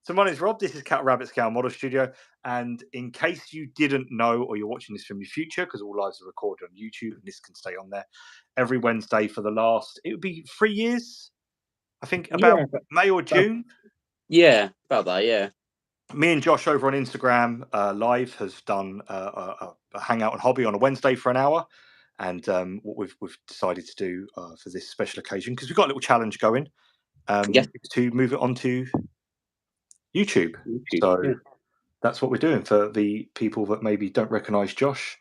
So my name's Rob. This is Cat Rabbit Scale Model Studio. And in case you didn't know, or you're watching this from your future, because all lives are recorded on YouTube and this can stay on there every Wednesday for the last, it would be 3 years, I think, about May or June. About that, yeah. Me and Josh over on Instagram Live has done a hangout and hobby on a Wednesday for an hour. And what we've decided to do for this special occasion, because we've got a little challenge going, is to move it onto YouTube. So that's what we're doing for the people that maybe don't recognise Josh,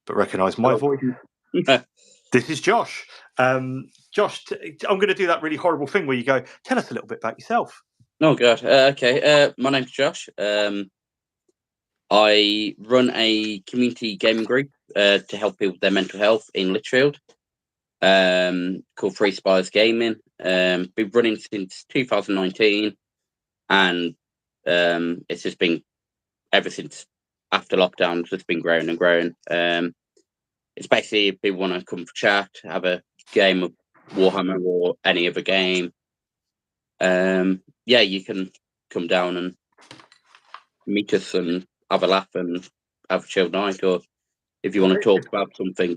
but recognise my voice. This is Josh. Josh, I'm going to do that really horrible thing where you go, tell us a little bit about yourself. Oh, God. Okay. My name's Josh. I run a community gaming group to help people with their mental health in Lichfield, called Free Spires Gaming. Been running since 2019, and it's just been, ever since after lockdown, it's just been growing and growing. It's basically if people want to come for chat, have a game of Warhammer or any other game. You can come down and meet us and have a laugh and have a chill night, or if you want to talk about something,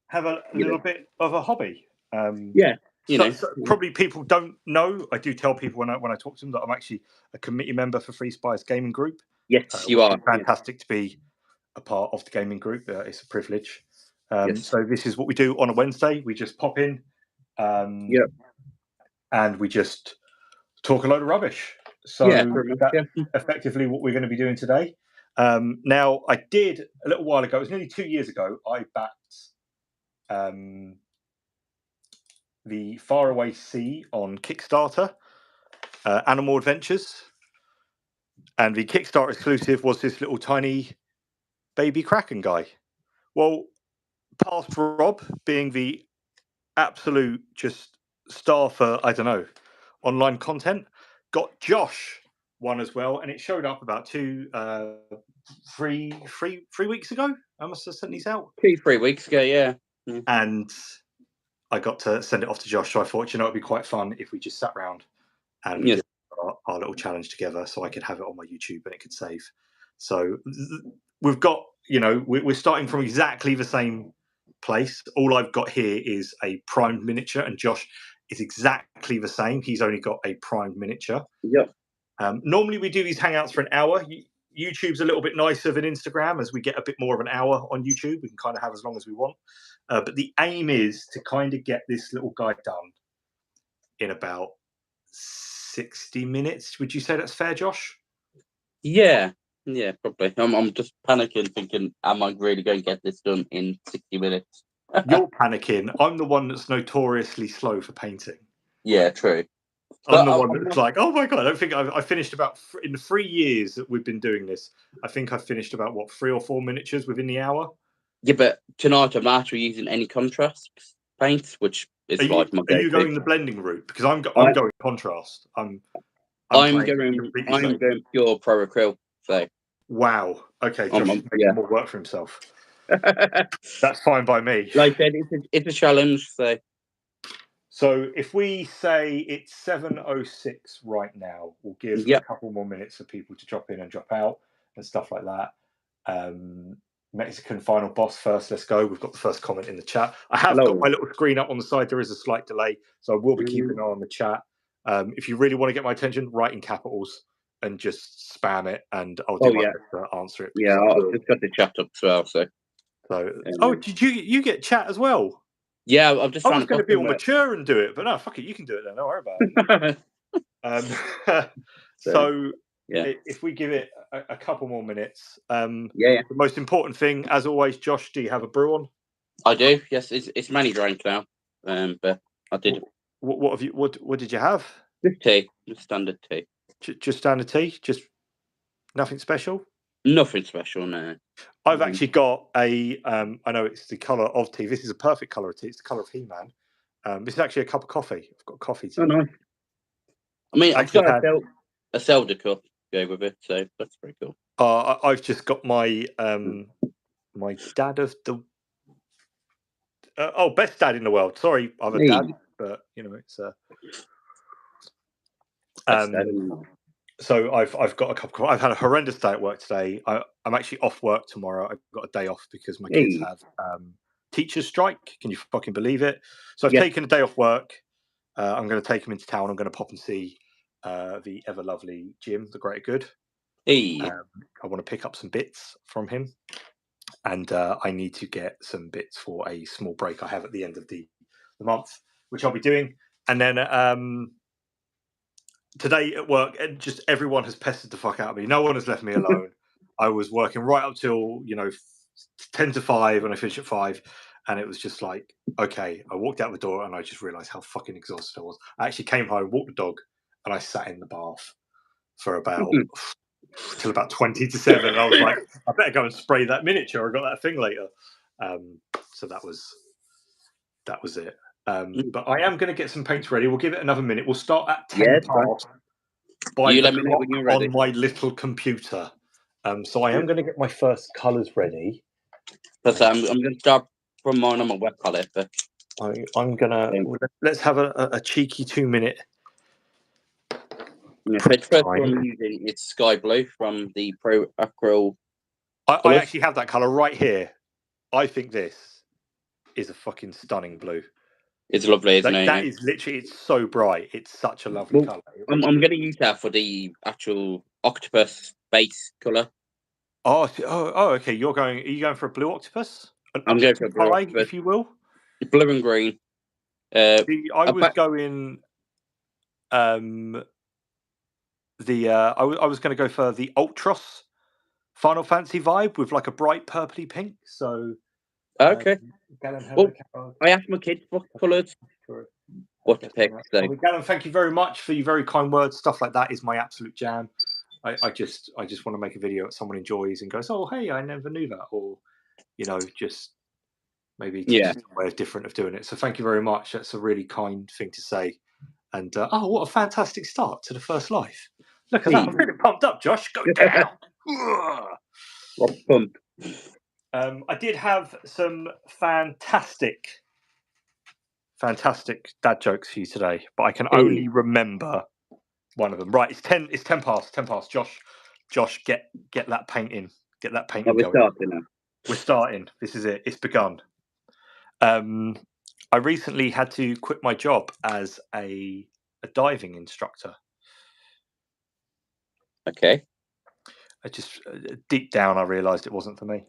have a little bit of a hobby. So probably people don't know. I do tell people when I talk to them that I'm actually a committee member for Free Spires Gaming Group. Yes, you are. Fantastic to be a part of the gaming group. It's a privilege. So this is what we do on a Wednesday. We just pop in, and we just talk a load of rubbish. So that's effectively what we're going to be doing today. Now, I did a little while ago, it was nearly 2 years ago, I backed the Faraway Sea on Kickstarter, Animal Adventures. And the Kickstarter exclusive was this little tiny baby Kraken guy. Well, past Rob being the absolute just star for, I don't know, online content, got Josh one as well, and it showed up about 3 weeks ago. I must have sent these out. 3 weeks ago, yeah. And I got to send it off to Josh, so I thought, it'd be quite fun if we just sat around and we did our little challenge together, so I could have it on my YouTube and it could save. So we've got, we're starting from exactly the same place. All I've got here is a primed miniature, and Josh is exactly the same. He's only got a primed miniature. Normally we do these hangouts for an hour. YouTube's a little bit nicer than Instagram, as we get a bit more of an hour on YouTube. We can kind of have as long as we want. But the aim is to kind of get this little guy done in about 60 minutes. Would you say that's fair, Josh? Yeah, probably. I'm just panicking, thinking, am I really going to get this done in 60 minutes? You're panicking. I'm the one that's notoriously slow for painting. Yeah, true. I'm the one that's like, oh my God, I don't think I finished about, in the 3 years that we've been doing this, I think I finished about, 3 or 4 miniatures within the hour? Yeah, but tonight I'm not actually using any contrast paints, which is my go-to. Are you going the blending route? Because I'm going contrast. I'm going pure pro acryl. So wow. Okay, Josh is making more work for himself. That's fine by me. Like I said, it's a challenge. So if we say it's 7:06 right now, we'll give a couple more minutes for people to drop in and drop out and stuff like that. Mexican final boss first. Let's go. We've got the first comment in the chat. I have got my little screen up on the side. There is a slight delay, so I will be keeping an eye on the chat. If you really want to get my attention, write in capitals and just spam it, and I'll do my best to answer it. Yeah, I've just got the chat up as well. So did you get chat as well? Yeah, I'm just. I was going to be all mature and do it, but no, fuck it, you can do it then. Don't worry about it. So if we give it a couple more minutes, the most important thing, as always, Josh, do you have a brew on? I do. Yes, it's mainly drank now, but I did. What have you? What did you have? Just tea, just standard tea. Just standard tea, just nothing special. Nothing special, no. I've actually got a. I know it's the color of tea. This is a perfect color of tea. It's the color of He-Man. This is actually a cup of coffee. I've got coffee tea. Oh, nice. I mean, I've got a Zelda cup to go with it, so that's pretty cool. I've just got my my dad of the best dad in the world. Sorry, I'm a dad, but it's So I've got a couple. I've had a horrendous day at work today. I'm actually off work tomorrow. I've got a day off because my kids have teachers' strike. Can you fucking believe it? So I've taken a day off work. I'm going to take him into town. I'm going to pop and see the ever lovely Jim, the Greater Good. I want to pick up some bits from him, and I need to get some bits for a small break I have at the end of the month, which I'll be doing. And then today at work, just everyone has pestered the fuck out of me. No one has left me alone. I was working right up till 10 to 5, and I finished at 5. And it was just like, okay, I walked out the door and I just realised how fucking exhausted I was. I actually came home, walked the dog, and I sat in the bath for about till about 20 to 7. And I was like, I better go and spray that miniature. I got that thing later. So that was it. But I am going to get some paints ready. We'll give it another minute. We'll start at 10 past by the clock on my little computer. So I am going to get my first colours ready. But I'm going to start from mine on my web palette. But I'm going to... Let's have a cheeky 2-minute... first one I'm using, it's Sky Blue from the Pro Acryl. I actually have that colour right here. I think this is a fucking stunning blue. It's lovely, isn't it? That is literally, it's so bright. It's such a lovely colour. I'm going to use that for the actual octopus base colour. Oh, okay. Are you going for a blue octopus? I'm going for a blue octopus, if you will. Blue and green. I was going. I was going to go for the Ultros Final Fantasy vibe with like a bright purpley pink. So. Okay. I asked my kids what colours. What to pick? So. Galen, thank you very much for your very kind words. Stuff like that is my absolute jam. I just want to make a video that someone enjoys and goes, oh, hey, I never knew that. Or, just maybe just a way different of doing it. So thank you very much. That's a really kind thing to say. And, what a fantastic start to the first live. Look at that. I'm really pumped up, Josh. Go down. What pump? I did have some fantastic dad jokes for you today, but I can only remember one of them. Right, it's 10 past. Josh, get that paint in. Get that paint in. We're starting now. We're starting. This is it. It's begun. I recently had to quit my job as a diving instructor. Okay. I just deep down I realised it wasn't for me.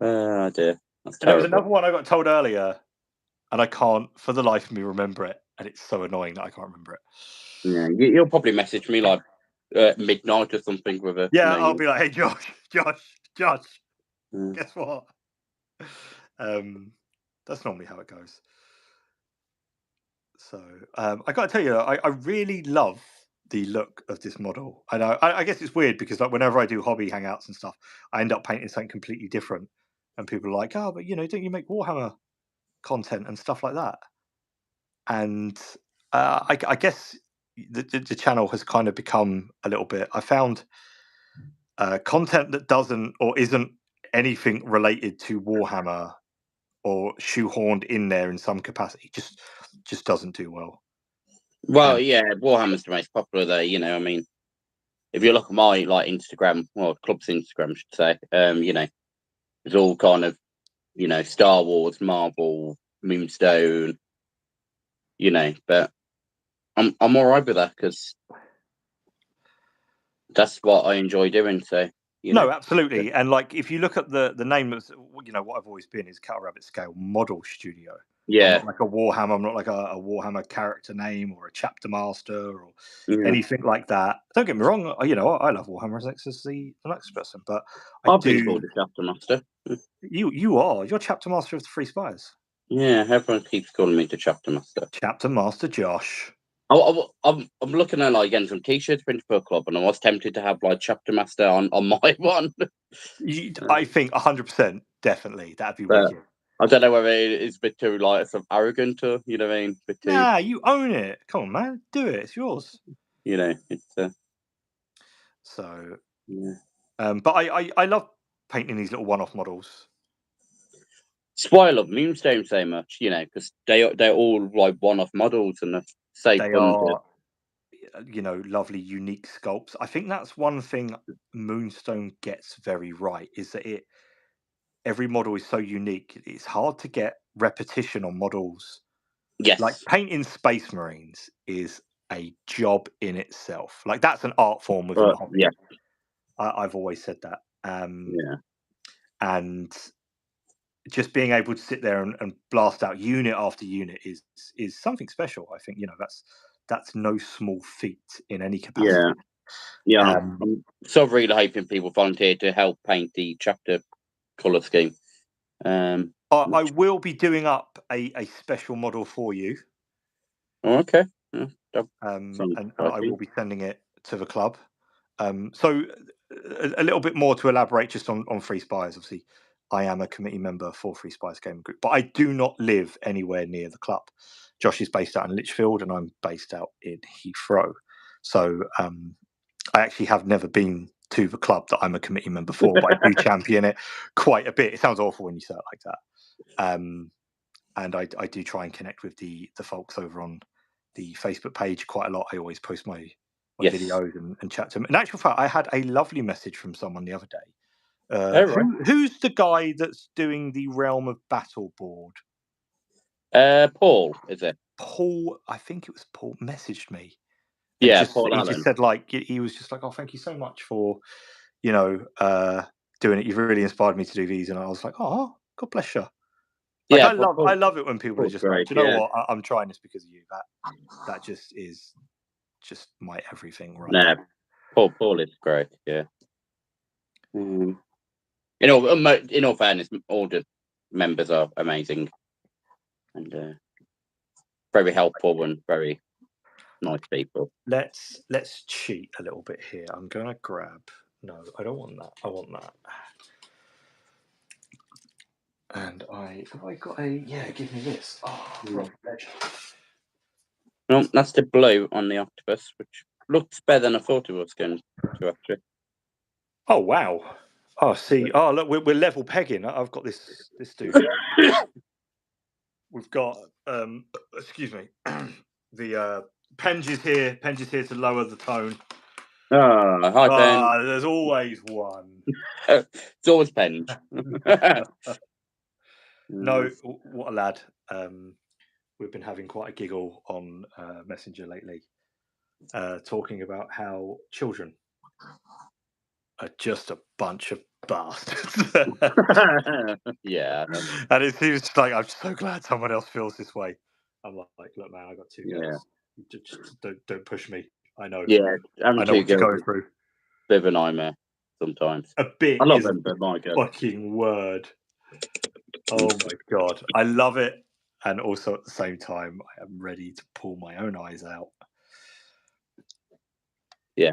Oh dear. There was another one I got told earlier, and I can't for the life of me remember it, and it's so annoying that I can't remember it. Yeah, you'll probably message me like midnight or something with a. Yeah, I'll be like, hey Josh, guess what? That's normally how it goes. So I got to tell you, I really love the look of this model. I guess it's weird because like whenever I do hobby hangouts and stuff, I end up painting something completely different, and people are like, oh, but don't you make Warhammer content and stuff like that? And I guess the channel has kind of become a little bit. I found content that doesn't or isn't anything related to Warhammer or shoehorned in there in some capacity just doesn't do well. Well, Warhammer's the most popular there. I mean, if you look at my Instagram, well, club's Instagram, I should say, it's all kind of, Star Wars, Marvel, Moonstone, but I'm all right with that because that's what I enjoy doing. So. No, absolutely. And like, if you look at the name of, what I've always been is Cattle Rabbit Scale Model Studio. Yeah. I'm not like a Warhammer. I'm not like a Warhammer character name or a chapter master or anything like that. Don't get me wrong. I love Warhammer as the next person, but I've been called a chapter master. You are. You're chapter master of the Free Spires. Yeah, everyone keeps calling me the chapter master. Chapter master Josh. I'm looking at getting some t-shirts printed for a club, and I was tempted to have chapter master on my one. I think 100% definitely that'd be wicked. I don't know whether it's a bit too sort of arrogant or you know what I mean. Bit too... Nah, you own it. Come on, man, do it. It's yours. It's so. Yeah. But I love painting these little one-off models. That's why I love Moonstone so much, because they're all one-off models and they are. lovely, unique sculpts. I think that's one thing Moonstone gets very right, is that every model is so unique. It's hard to get repetition on models. Yes. Like painting Space Marines is a job in itself. Like that's an art form within the hobby. Yeah. I've always said that. Yeah. And just being able to sit there and blast out unit after unit is something special. I think that's no small feat in any capacity. Yeah. I'm so really hoping people volunteer to help paint the chapter colour scheme. I will be doing up a special model for you. Okay. And I will be sending it to the club. So a little bit more to elaborate just on Free Spires. Obviously, I am a committee member for Free Spires Gaming Group, but I do not live anywhere near the club. Josh is based out in Lichfield, and I'm based out in Heathrow. So I actually have never been to the club that I'm a committee member for, but I do champion it quite a bit. It sounds awful when you say it like that. And I do try and connect with the folks over on the Facebook page quite a lot. I always post my videos and chat to them. In actual fact, I had a lovely message from someone the other day. Who's the guy that's doing the Realm of Battle board? Paul, is it? Paul, I think it was Paul, messaged me. Paul Allen. He just said, like, he was just like, oh, thank you so much for, doing it. You've really inspired me to do these. And I was like, oh, God bless you. Like, I love it when people are just like, do you know what? I'm trying this because of you. That just is just my everything, right? Nah, Paul is great. Yeah. In all fairness, all the members are amazing and very helpful and very nice people. Let's cheat a little bit here. I'm gonna grab. No, I don't want that. I want that. And I got a give me this. Oh, legend. No, that's the blue on the octopus, which looks better than I thought it was going to actually. Oh wow! Oh, see. Oh, look, we're level pegging. I've got this dude. We've got excuse me. The Penge is here. Penge is here to lower the tone. Hi, Penge. There's always one. It's always Penge. No, what a lad. We've been having quite a giggle on Messenger lately, talking about how children are just a bunch of bastards. Yeah. And it seems like I'm so glad someone else feels this way. I'm like, look, man, I got two girls. Just don't push me. I know. Yeah, I know what you're going through. Bit of a nightmare sometimes. A bit. I love them, but my God. Fucking word. Oh my God, I love it, and also at the same time, I am ready to pull my own eyes out. Yeah.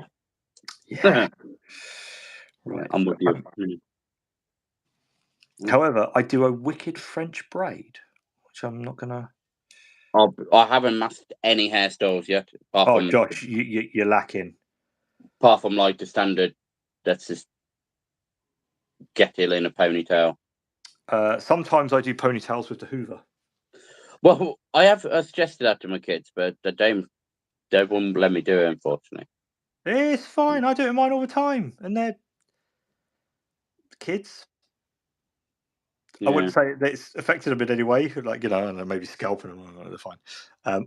Right, I'm with you. However, I do a wicked French braid, which I'm not gonna. I haven't mastered any hairstyles yet. Josh, you're lacking. Apart from like the standard, that's just get it in a ponytail. Sometimes I do ponytails with the Hoover. Well, I suggested that to my kids, but they won't let me do it, unfortunately. It's fine. I do it in mine all the time, and they're kids. Yeah. I wouldn't say that it's affected a bit anyway. Like, maybe scalping them, they're fine.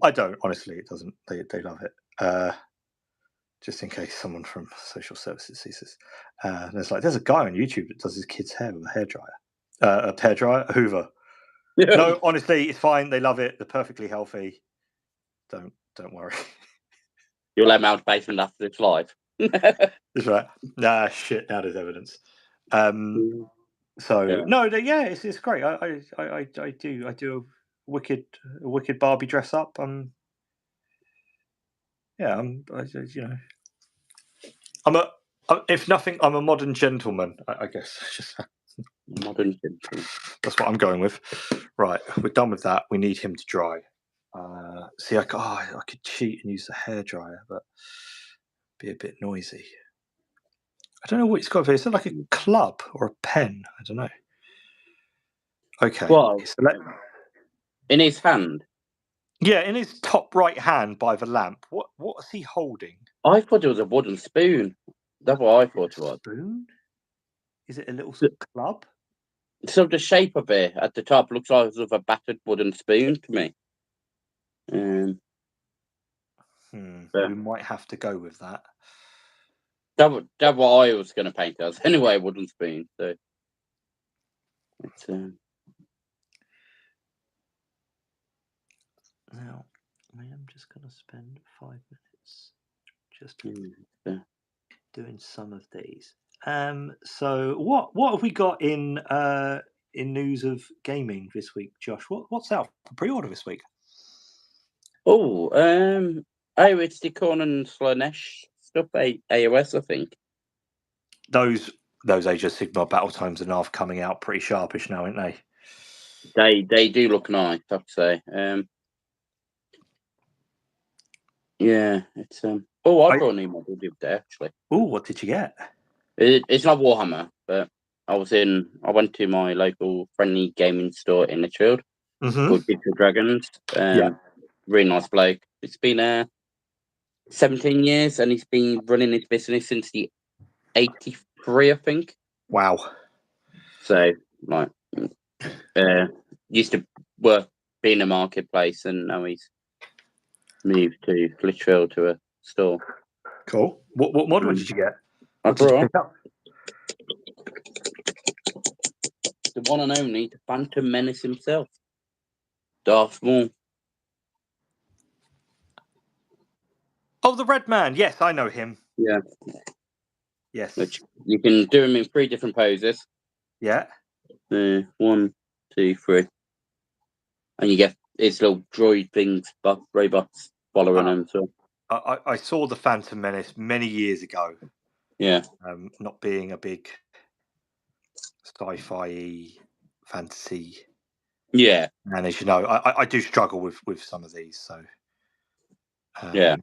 I don't, honestly. It doesn't. They love it. Just in case someone from social services sees this. There's a guy on YouTube that does his kids' hair with a hairdryer, a Hoover. Yeah. No, honestly, it's fine. They love it. They're perfectly healthy. Don't worry. You'll let them out of the basement after it's live. That's right. Nah, shit. Now there's evidence. It's great. I do a wicked Barbie dress up. If nothing, I'm a modern gentleman. I guess. Modern gentleman. That's what I'm going with. Right, we're done with that. We need him to dry. I could cheat and use the hairdryer, but be a bit noisy. I don't know what it's got for. Is it like a club or a pen? I don't know. Okay. Well, in his hand. Yeah, in his top right hand by the lamp. What is he holding? I thought it was a wooden spoon. That's what I thought it was. Spoon? Is it a little club? So the shape of it at the top looks like a battered wooden spoon to me. We might have to go with that. That's what I was going to paint as anyway, a wooden spoon. So it's now I am just going to spend 5 minutes just doing some of these. So what have we got in news of gaming this week, Josh? What's out for pre-order this week? It's the Corn and Slanesh stuff, AOS, I think. Those Age of Sigmar battle times are now coming out pretty sharpish now, aren't they? They do look nice, I have to say. Yeah, it's I brought a new model the other day, actually. Oh, what did you get? It's not Warhammer, but I went to my local friendly gaming store in Litchfield called Digital Dragons. Really nice bloke. It's been 17 years, and he's been running his business since the 83, I think. Wow. So, used to work being a marketplace, and now he's moved to Litchfield to a store. Cool. What model did you get? I brought the one and only, the Phantom Menace himself, Darth Maul. Oh, the Red Man. Yes, I know him. Yeah. Yes. Which you can do him in 3 different poses. Yeah. 1, 2, 3. And you get his little droid things, robots following him. So I saw the Phantom Menace many years ago. Yeah. Not being a big sci-fi fantasy. Yeah. And as you know, I do struggle with some of these. So yeah.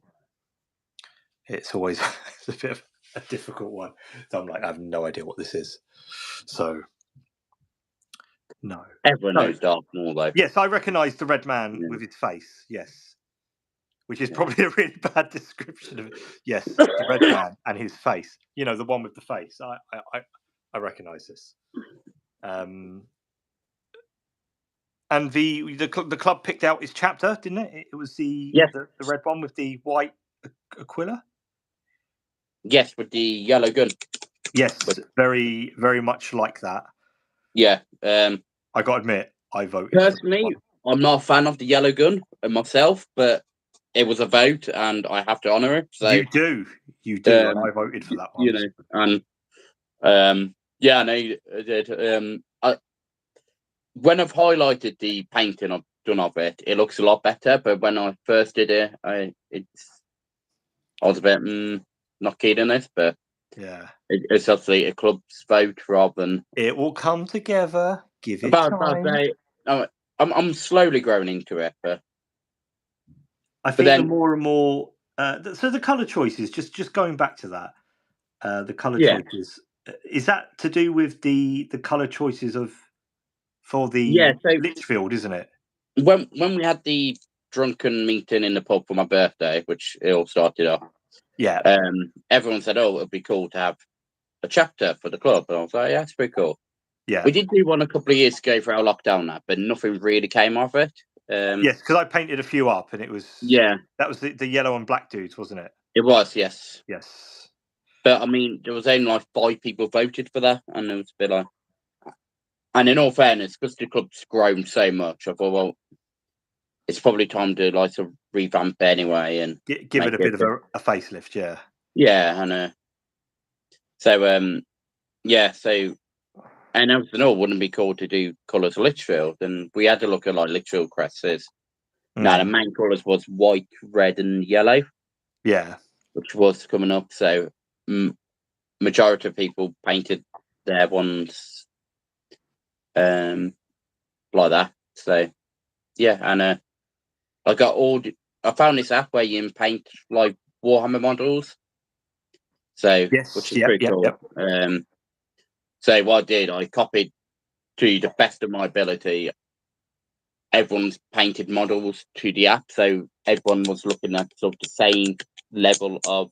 It's always a bit of a difficult one. So I'm like, I have no idea what this is. So no. Everyone knows Darth Maul, though. Yes, I recognise the Red Man with his face. Yes, which is probably a really bad description of it. Yes, the Red Man and his face. You know, the one with the face. I recognise this. And the club picked out his chapter, didn't it? It was the red one with the white Aquila. Yes, with the yellow gun. Yes, very, very much like that. Yeah. I got to admit, I voted. Personally, I'm not a fan of the yellow gun myself, but it was a vote, and I have to honour it. So you do, and I voted for that one. You know, and yeah, no, I did. When I've highlighted the painting I've done of it, it looks a lot better. But when I first did it, I was a bit not keen on it. But yeah, it's obviously a club's vote rather than. It will come together. Give it time. I'm slowly growing into it, but I think the more and more. So the color choices, just going back to that, the color choices, is that to do with the color choices for the Litchfield, isn't it? When we had the drunken meeting in the pub for my birthday, which it all started off, everyone said, "Oh, it'd be cool to have a chapter for the club," and I was like, "Yeah, it's pretty cool." Yeah, we did do one a couple of years ago for our lockdown, but nothing really came of it. Yes, because I painted a few up, and it was that was the yellow and black dudes, wasn't it? It was, yes. Yes, but I mean, there was only like 5 people voted for that, and it was a bit like. And in all fairness, because the club's grown so much, I thought, well, it's probably time to like to revamp anyway and give it a bit of a facelift, yeah. Yeah, and so and everything all wouldn't be cool to do colours of Litchfield, and we had to look at like Litchfield crests. Now the main colours was white, red, and yellow. Yeah, which was coming up. So majority of people painted their ones like that. So yeah, and I found this app where you can paint like Warhammer models. So which is pretty cool. So what I did, I copied to the best of my ability everyone's painted models to the app, so everyone was looking at sort of the same level of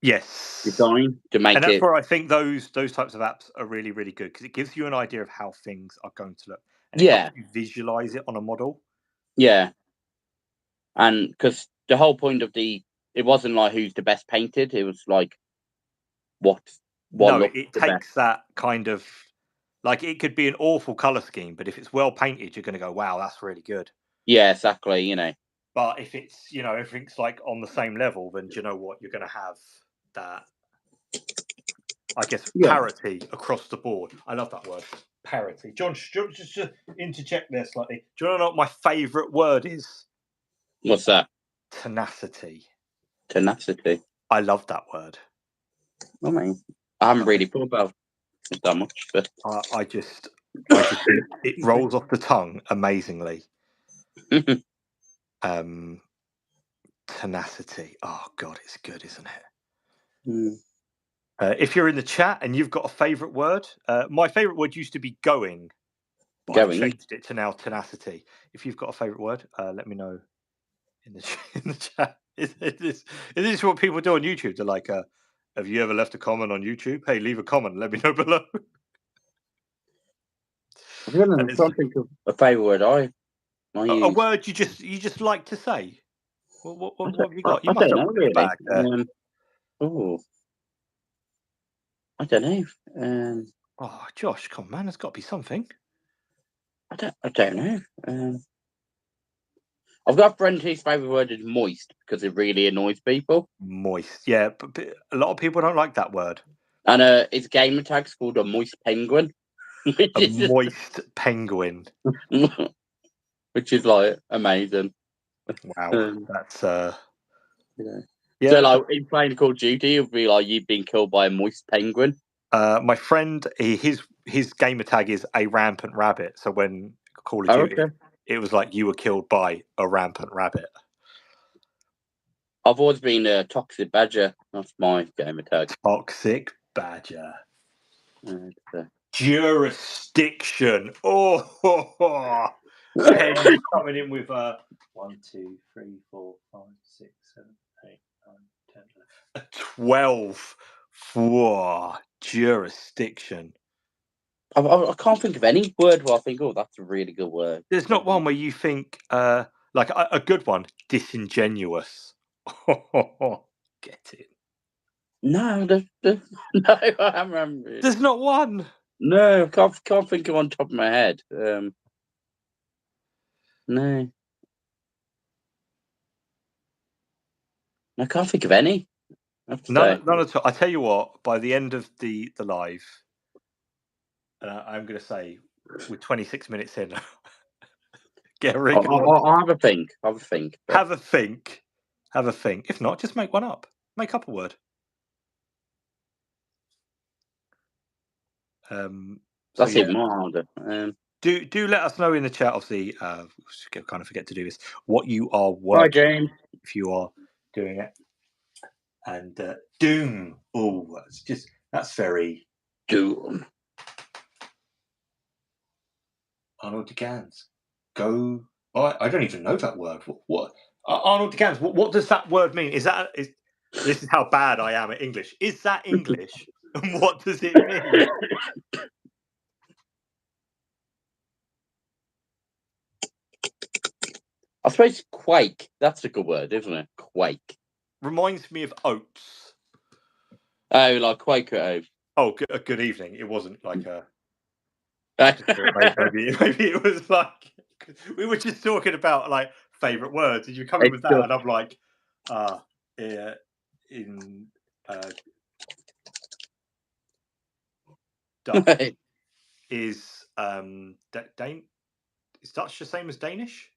design to make and that's it. where I think those types of apps are really, really good, because it gives you an idea of how things are going to look, and it helps you visualize it on a model. Yeah, and because the whole point of it wasn't like who's the best painted, it was like what it takes that kind of, like, it could be an awful color scheme, but if it's well painted, you're going to go, wow, that's really good. Yeah, exactly. But if it's, everything's like on the same level, then do you know what? You're going to have that, I guess, parity across the board. I love that word, parity. John, just to interject there slightly, do you want to know what my favourite word is? What's that? Tenacity. Tenacity. I love that word. I mean, I haven't really thought about it that much, but I just think it rolls off the tongue amazingly. Tenacity. Oh God, it's good, isn't it? If you're in the chat and you've got a favourite word, my favourite word used to be going, but I've changed it to now tenacity. If you've got a favourite word, let me know in the chat. Is this what people do on YouTube? They're like, have you ever left a comment on YouTube? Hey, leave a comment. Let me know below. I'm trying to think of a favourite word I use. A word you just like to say. What have you got? You I must don't have know, one in the really. bag there. I don't know. Oh, Josh, come on, man, there's got to be something. I don't know. I've got a friend whose favourite word is moist because it really annoys people. Moist, yeah, but a lot of people don't like that word. And his gamer tag's called a moist penguin. Moist penguin. Which is like amazing. Wow, that's yeah. So like in playing Call of Duty, it'll be like you've been killed by a moist penguin. My friend, his gamer tag is a rampant rabbit. So when Call of Duty, it was like you were killed by a rampant rabbit. I've always been a toxic badger. That's my gamer tag. Toxic badger. Jurisdiction. Oh, Ken coming in with 1, 2, 3, 4, 5, 6, 7, 8, 9, 10, 12. Whoa, jurisdiction. I can't think of any word where I think, oh, that's a really good word. There's not one where you think, like a good one, disingenuous. Get it? No, no, I haven't. There's not one. No, can't think of on top of my head. No, I can't think of any. None at all. I tell you what, by the end of the live, I'm going to say we're 26 minutes in. Get a ring. I'll have a think. Have a think. Have a think. If not, just make one up. Make up a word. That's even more harder. Do let us know in the chat. Obviously, kind of forget to do this. What you are working. Hi, James. If you are doing it. And Doom. Oh, that's very Doom. Arnold DeGans. Go. Oh, I don't even know that word. What? Arnold DeGans. What does that word mean? This is how bad I am at English. Is that English? And what does it mean? I suppose quake. That's a good word, isn't it? Quake. Reminds me of oats. Oh, like Quaker oats. Oh, good evening. It wasn't like a. maybe it was like we were just talking about like favorite words, and you come in with that, and I'm like, Dutch is is Dutch the same as Danish?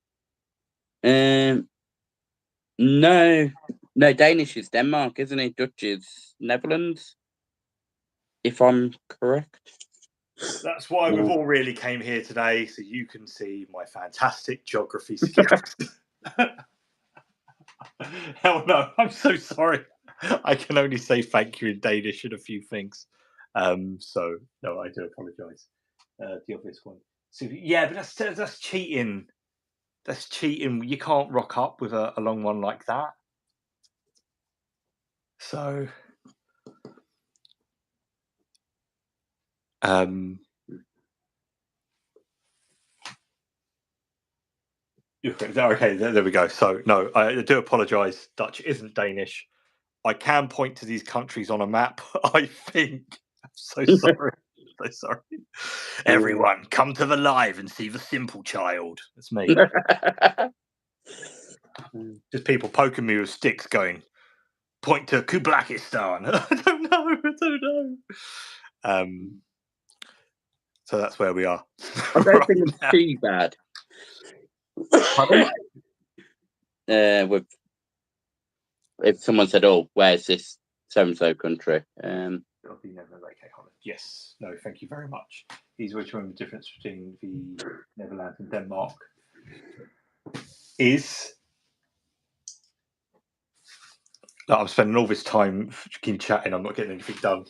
No, Danish is Denmark, isn't it? Dutch is Netherlands, if I'm correct. That's why we've all really came here today, so you can see my fantastic geography skills. Hell no, I'm so sorry. I can only say thank you in Danish and a few things. So no, I do apologise. The obvious one. So yeah, but that's cheating. that's cheating. You can't rock up with a long one like that. So, okay, there we go. So, no, I do apologise. Dutch isn't Danish. I can point to these countries on a map, I think. I'm so sorry. So sorry. Everyone, come to the live and see the simple child. That's me. Just people poking me with sticks going, point to Kublakistan. I don't know. So that's where we are. I don't think it's too bad. With if someone said, "Oh, where's this so-and-so country?" Yes. No, thank you very much. He's showing the difference between the Netherlands and Denmark. I'm spending all this time keep chatting. I'm not getting anything done.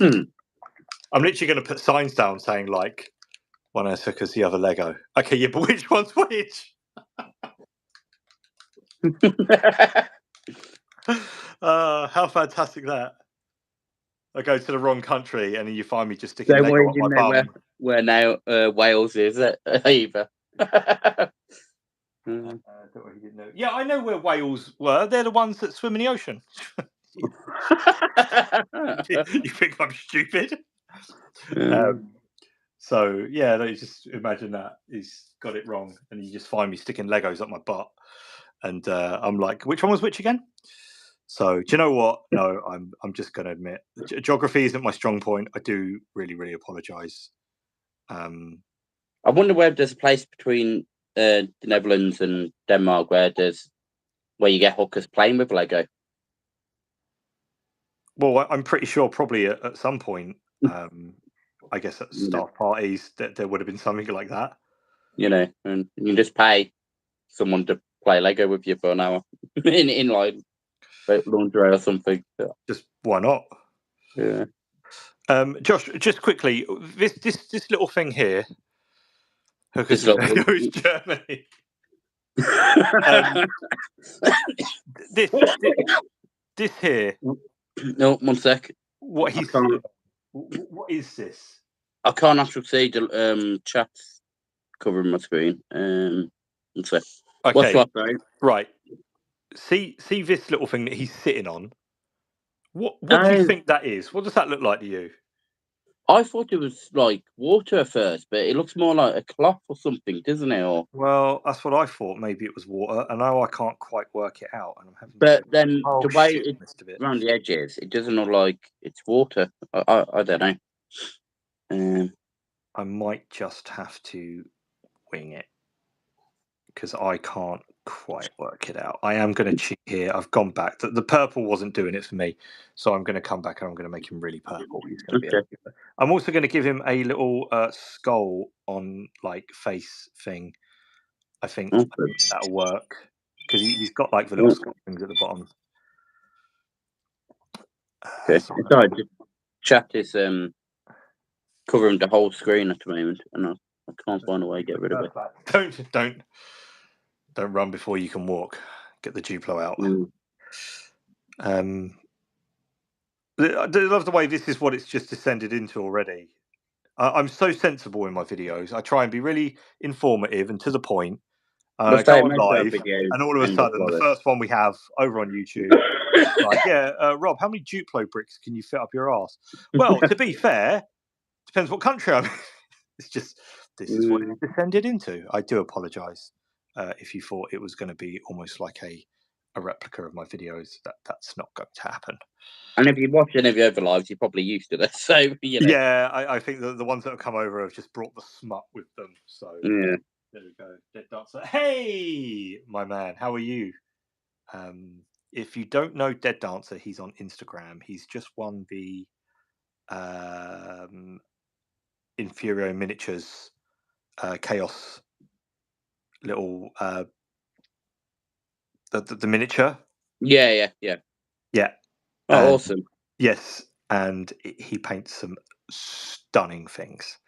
I'm literally going to put signs down saying like, one I took as the other Lego. Okay, yeah, but which one's which? How fantastic that! I go to the wrong country and then you find me just sticking Lego on my bum. Where now Wales is either. Yeah, I know where whales were. They're the ones that swim in the ocean. You think I'm stupid? So yeah, you just imagine that he's got it wrong, and you just find me sticking Legos up my butt, and I'm like, which one was which again? So do you know what? No, I'm just going to admit, geography isn't my strong point. I do really, really apologise. I wonder where there's a place between the Netherlands and Denmark where you get hookers playing with Lego. Well, I'm pretty sure probably at some point, I guess at staff parties, that there would have been something like that. And you can just pay someone to play Lego with you for an hour in like laundry or something. Just why not? Yeah. Josh, just quickly, this little thing here. Hookers goes Germany. This here. No, one sec. What is this? I can't actually see the chat's covering my screen. One sec. Okay. What's that, right. See this little thing that he's sitting on. What do you think that is? What does that look like to you? I thought it was like water at first, but it looks more like a cloth or something, doesn't it? Well, that's what I thought. Maybe it was water, and now I can't quite work it out. And I'm having. But then the way it's around the edges, it doesn't look like it's water. I don't know. I might just have to wing it because I can't quite work it out. I am going to cheat here. I've gone back. The purple wasn't doing it for me, so I'm going to come back and I'm going to make him really purple. He's going to be. I'm also going to give him a little skull on like face thing. I think that'll work because he's got like the little skull things at the bottom. Okay. Sorry, chat is covering the whole screen at the moment, and I can't find a way to get rid of it. Don't run before you can walk. Get the Duplo out. I do love the way this is what it's just descended into already. I'm so sensible in my videos. I try and be really informative and to the point. I go on live, and all of a sudden, the first one we have over on YouTube, like, Rob, how many Duplo bricks can you fit up your ass? Well, to be fair, depends what country I'm in. It's just, this is what it descended into. I do apologise if you thought it was going to be almost like a replica of my videos. That's not going to happen. And if you watch any of your other lives, you're probably used to this. So, Yeah, I think the ones that have come over have just brought the smut with them. So, yeah. There we go. Dead Dancer. Hey, my man, how are you? If you don't know Dead Dancer, he's on Instagram. He's just won the Infurio Miniatures Chaos little the miniature. Yeah. Oh, awesome. Yes, and he paints some stunning things.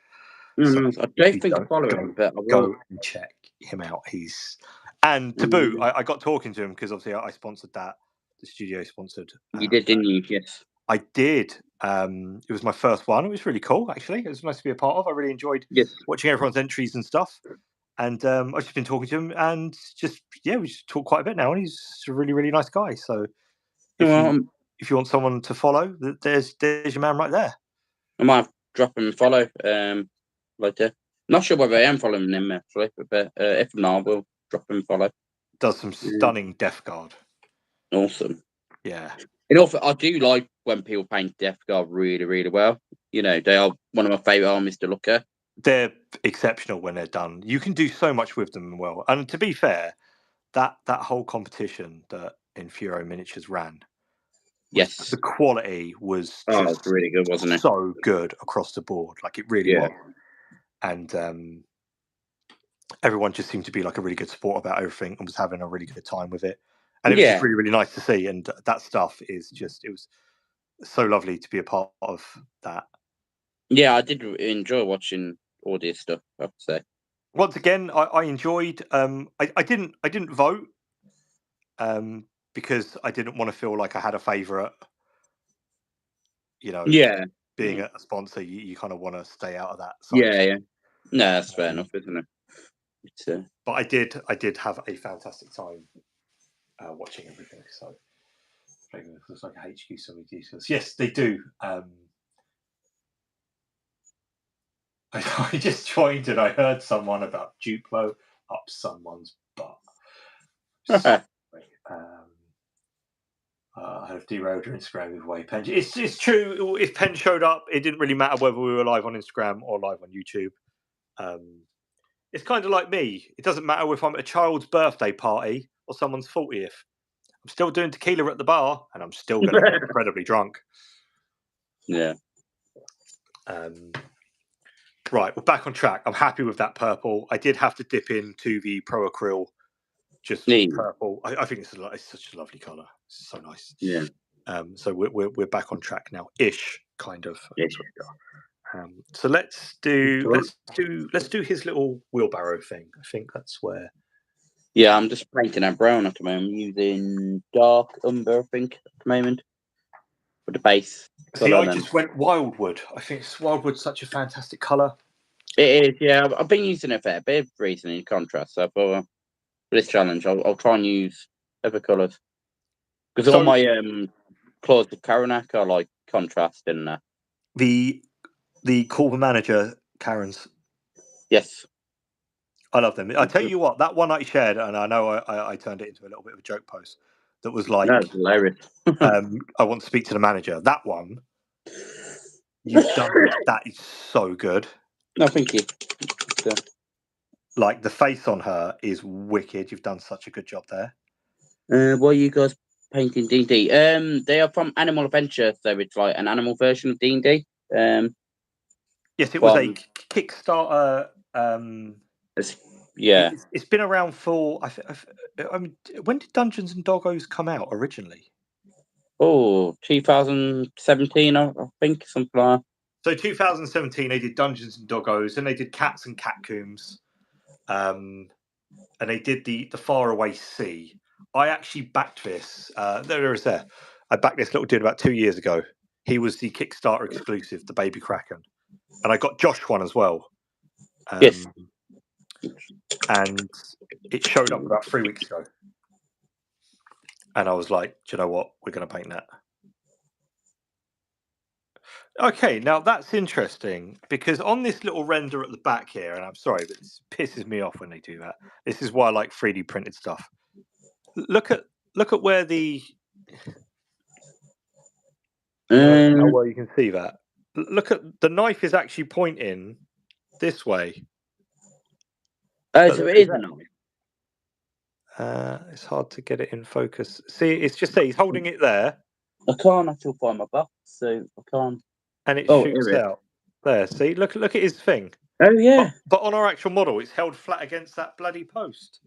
So I don't think I follow him, but I will go and check. him out. And to boot, I got talking to him because obviously I sponsored that. The studio sponsored. You did, didn't you? Yes. I did. It was my first one. It was really cool, actually. It was nice to be a part of. I really enjoyed watching everyone's entries and stuff. And I've just been talking to him, and we just talk quite a bit now. And he's a really, really nice guy. So if you want someone to follow, there's your man right there. I might drop him a follow later. Not sure whether I am following him actually, but if not, we'll drop him a follow. Does some stunning Death Guard. Awesome. Yeah. And also, I do like when people paint Death Guard really, really well. You know, they are one of my favourite armies to look at. They're exceptional when they're done. You can do so much with them well. And to be fair, that whole competition that Infuro Miniatures ran, yes, the quality was just really good, wasn't it? So good across the board, like it really was. And everyone just seemed to be like a really good sport about everything and was having a really good time with it. And it was just really, really nice to see. And that stuff it was so lovely to be a part of that. Yeah, I did enjoy watching all this stuff, I have to say. Once again, I enjoyed. I didn't vote because I didn't want to feel like I had a favourite. You know, being a sponsor, you kind of want to stay out of that side. Yeah. No, that's fair enough, isn't it? But I did have a fantastic time watching everything. So it looks like a HQ so many details. Yes, they do. I just joined and I heard someone about Duplo up someone's butt. I have derailed your Instagram with way Penn. It's true. If Penn showed up, it didn't really matter whether we were live on Instagram or live on YouTube. It's kind of like me. It doesn't matter if I'm at a child's birthday party or someone's 40th. I'm still doing tequila at the bar, and I'm still going to get incredibly drunk. Yeah. Right, we're back on track. I'm happy with that purple. I did have to dip into the Pro Acryl, just purple. I think it's such a lovely colour. It's so nice. Yeah. So we're back on track now, ish, kind of. Ish. So let's do his little wheelbarrow thing. I think that's where. Yeah, I'm just painting that brown at the moment. I'm using dark umber, I think, at the moment. For the base. See, I just went Wildwood. I think Wildwood's such a fantastic colour. It is, yeah. I've been using it for a bit of reason in contrast. So for this challenge, I'll try and use other colours. Because all my clothes with Karanak are like contrast in there. The Corporate Manager Karens. Yes. I love them. I tell you what, that one I shared, and I know I turned it into a little bit of a joke post, that was like, that's hilarious. I want to speak to the manager. That one, you've done, that is so good. No, thank you. Yeah. Like, the face on her is wicked. You've done such a good job there. What are you guys painting D&D? They are from Animal Adventure, so it's like an animal version of D&D. Yes, it was a Kickstarter. It's been around for. I mean, when did Dungeons and Doggos come out originally? 2017, I think, something like that. So 2017, they did Dungeons and Doggos, and they did Cats and Catcombs, and they did the Faraway Sea. I actually backed this. There. I backed this little dude about 2 years ago. He was the Kickstarter exclusive, the Baby Kraken, and I got Josh one as well. Yes. And it showed up about 3 weeks ago. And I was like, do you know what? We're going to paint that. Okay, now that's interesting because on this little render at the back here, and I'm sorry, but this pisses me off when they do that. This is why I like 3D printed stuff. Look at where the... how well you can see that. Look at the knife is actually pointing this way. Oh, so it is a knife. It's hard to get it in focus. See, it's just he's holding it there. I can't actually find my box, so I can't. And it shoots out there. See, look at his thing. Oh yeah. But on our actual model, it's held flat against that bloody post.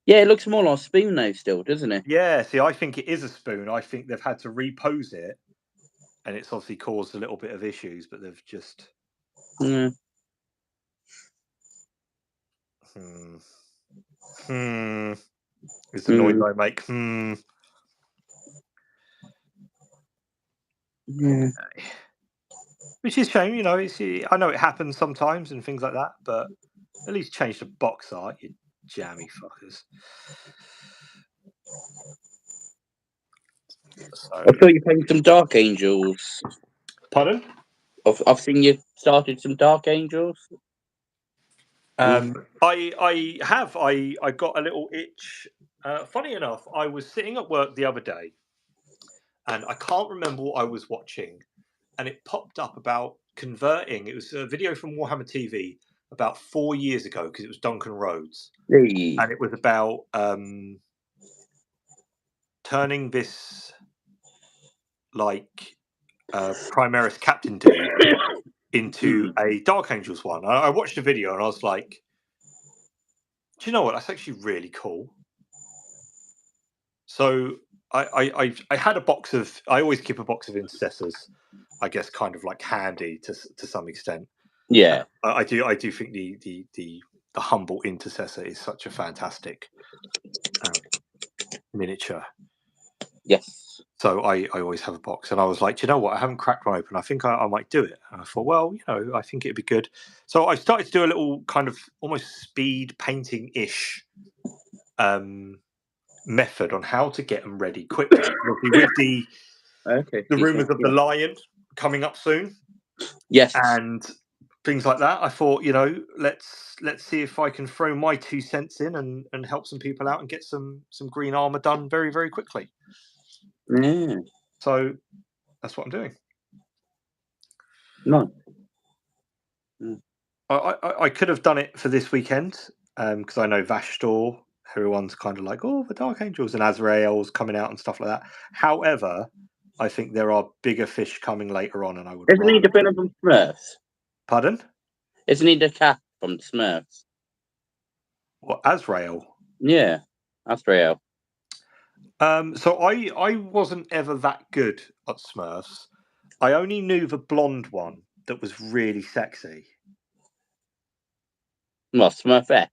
Yeah, it looks more like a spoon though, still, doesn't it? Yeah. See, I think it is a spoon. I think they've had to repose it, and it's obviously caused a little bit of issues. But they've just. Yeah. Is the noise I make. Yeah. Which is a shame, you know. I know it happens sometimes and things like that, but at least change the box art, you jammy fuckers. So, I thought you played some Dark Angels. pardon? I've seen you started some Dark Angels. I have. I got a little itch. Funny enough, I was sitting at work the other day, and I can't remember what I was watching, and it popped up about converting. It was a video from Warhammer TV about 4 years ago because it was Duncan Rhodes, Hey. and it was about turning this like Primaris Captain dude into a Dark Angels one. I watched the video and I was like, do you know what? That's actually really cool. So I had a box of. I always keep a box of intercessors. I guess kind of like handy to some extent. Yeah, I do think the humble intercessor is such a fantastic miniature. yes. So I always have a box, and I was like, do you know what? I haven't cracked one open. I think I might do it. And I thought, well, you know, I think it'd be good. So I started to do a little kind of almost speed painting ish method on how to get them ready quickly. With the rumours of the Lion coming up soon, yes, and things like that, I thought, you know, let's see if I can throw my 2 cents in and help some people out and get some green armor done very, very quickly. Yeah. So that's what I'm doing. No. I could have done it for this weekend because I know Vash Store, everyone's kind of like, oh, the Dark Angels and Azrael's coming out and stuff like that. However, I think there are bigger fish coming later on, and I would. Isn't he the villain from Smurfs? Pardon? Isn't he the cat from the Smurfs? What, Azrael? Yeah, Azrael. So I wasn't ever that good at Smurfs. I only knew the blonde one that was really sexy. Well, Smurfette.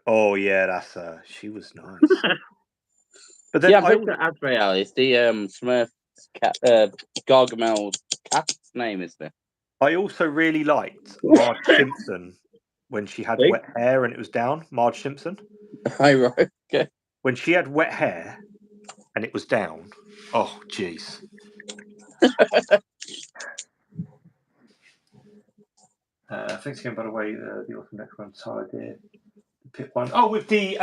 Oh yeah, that's she was nice. But then Yeah, I'm pretty sure Azrael is the Smurf cat, Gargamel's cat's name, isn't it? I also really liked Marge Simpson when she had wet hair and it was down. Marge Simpson. Right. Okay. When she had wet hair and it was down. Oh, jeez. Thanks again, by the way. The awesome next one, sorry, the pit one. Oh, with the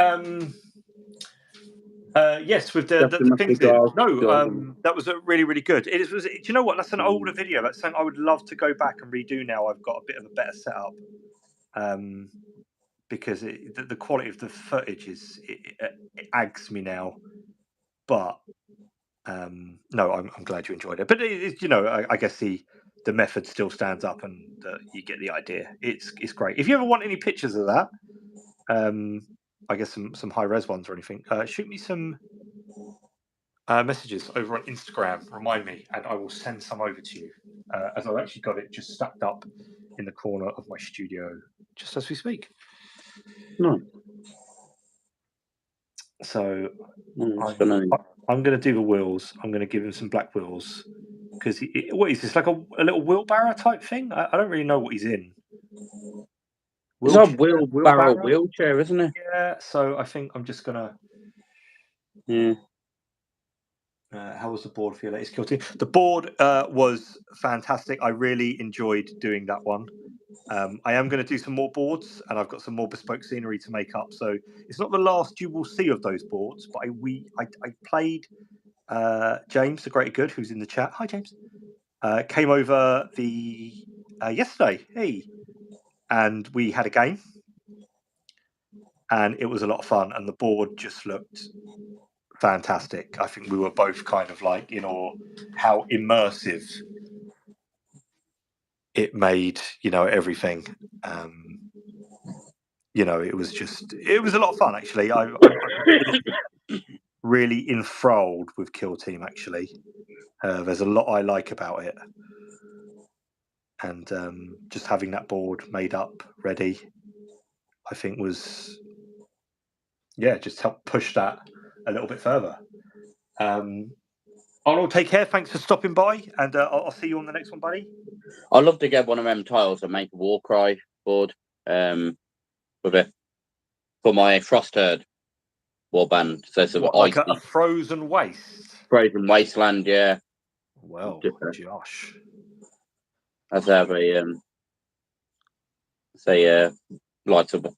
yes, with the things. That was really, really good. It was. Do you know what? That's an older video. That's something I would love to go back and redo now. I've got a bit of a better setup. Because the quality of the footage it aggs me now. But no, I'm glad you enjoyed it. But you know, I guess the method still stands up, and you get the idea. It's great. If you ever want any pictures of that, I guess some high res ones or anything, shoot me some messages over on Instagram. Remind me, and I will send some over to you. As I've actually got it just stacked up in the corner of my studio, just as we speak. No. So I'm going to do the wheels. I'm going to give him some black wheels because what is this, like a little wheelbarrow type thing? I don't really know what he's in. It's a wheelbarrow wheelchair, isn't it? Yeah. So I think I'm just gonna. Yeah. How was the board for your latest kill team? The board was fantastic. I really enjoyed doing that one. I am going to do some more boards, and I've got some more bespoke scenery to make up. So it's not the last you will see of those boards, but I played James, the great good, who's in the chat. Hi, James. Came over yesterday. Hey, and we had a game, and it was a lot of fun. And the board just looked fantastic. I think we were both kind of like, you know, how immersive it made, you know, everything. You know, it was a lot of fun, actually. I'm really enthralled with Kill Team, actually. There's a lot I like about it. And just having that board made up, ready, I think was, yeah, just helped push that a little bit further. Arnold, take care. Thanks for stopping by, and I'll see you on the next one, buddy. I'd love to get one of them tiles and make a Warcry board with it for my Frost Herd warband. So sort of like icy, a frozen waste, frozen wasteland. Yeah. Well, Josh, I'd have a like sort of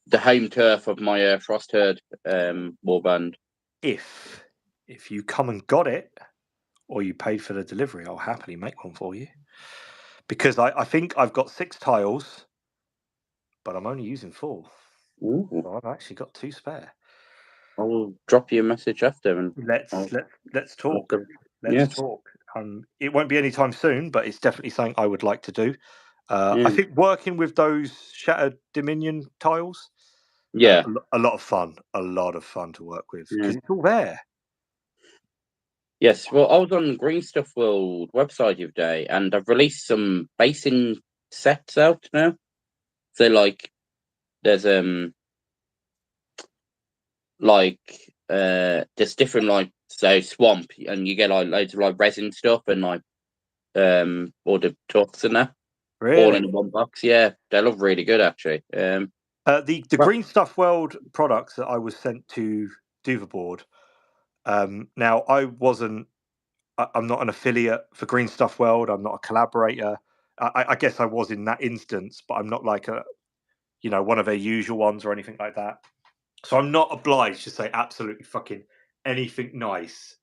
the home turf of my Frost Herd warband. If you come and got it, or you paid for the delivery, I'll happily make one for you. Because I think I've got 6 tiles, but I'm only using 4. Ooh. So I've actually got 2 spare. I will drop you a message after, and let's talk. Let's talk. It won't be anytime soon, but it's definitely something I would like to do. I think working with those Shattered Dominion tiles, a lot of fun to work with, because it's all there. Yes, well, I was on Green Stuff World website the other day, and I've released some basing sets out now. So, like, there's there's different, like, so swamp, and you get like loads of like resin stuff and like all the tufts and that, all in one box. Yeah, they look really good actually. The Green Stuff World products that I was sent to Duverboard. Now I'm not an affiliate for Green Stuff World. I'm not a collaborator. I guess I was in that instance, but I'm not like one of their usual ones or anything like that. So I'm not obliged to say absolutely fucking anything nice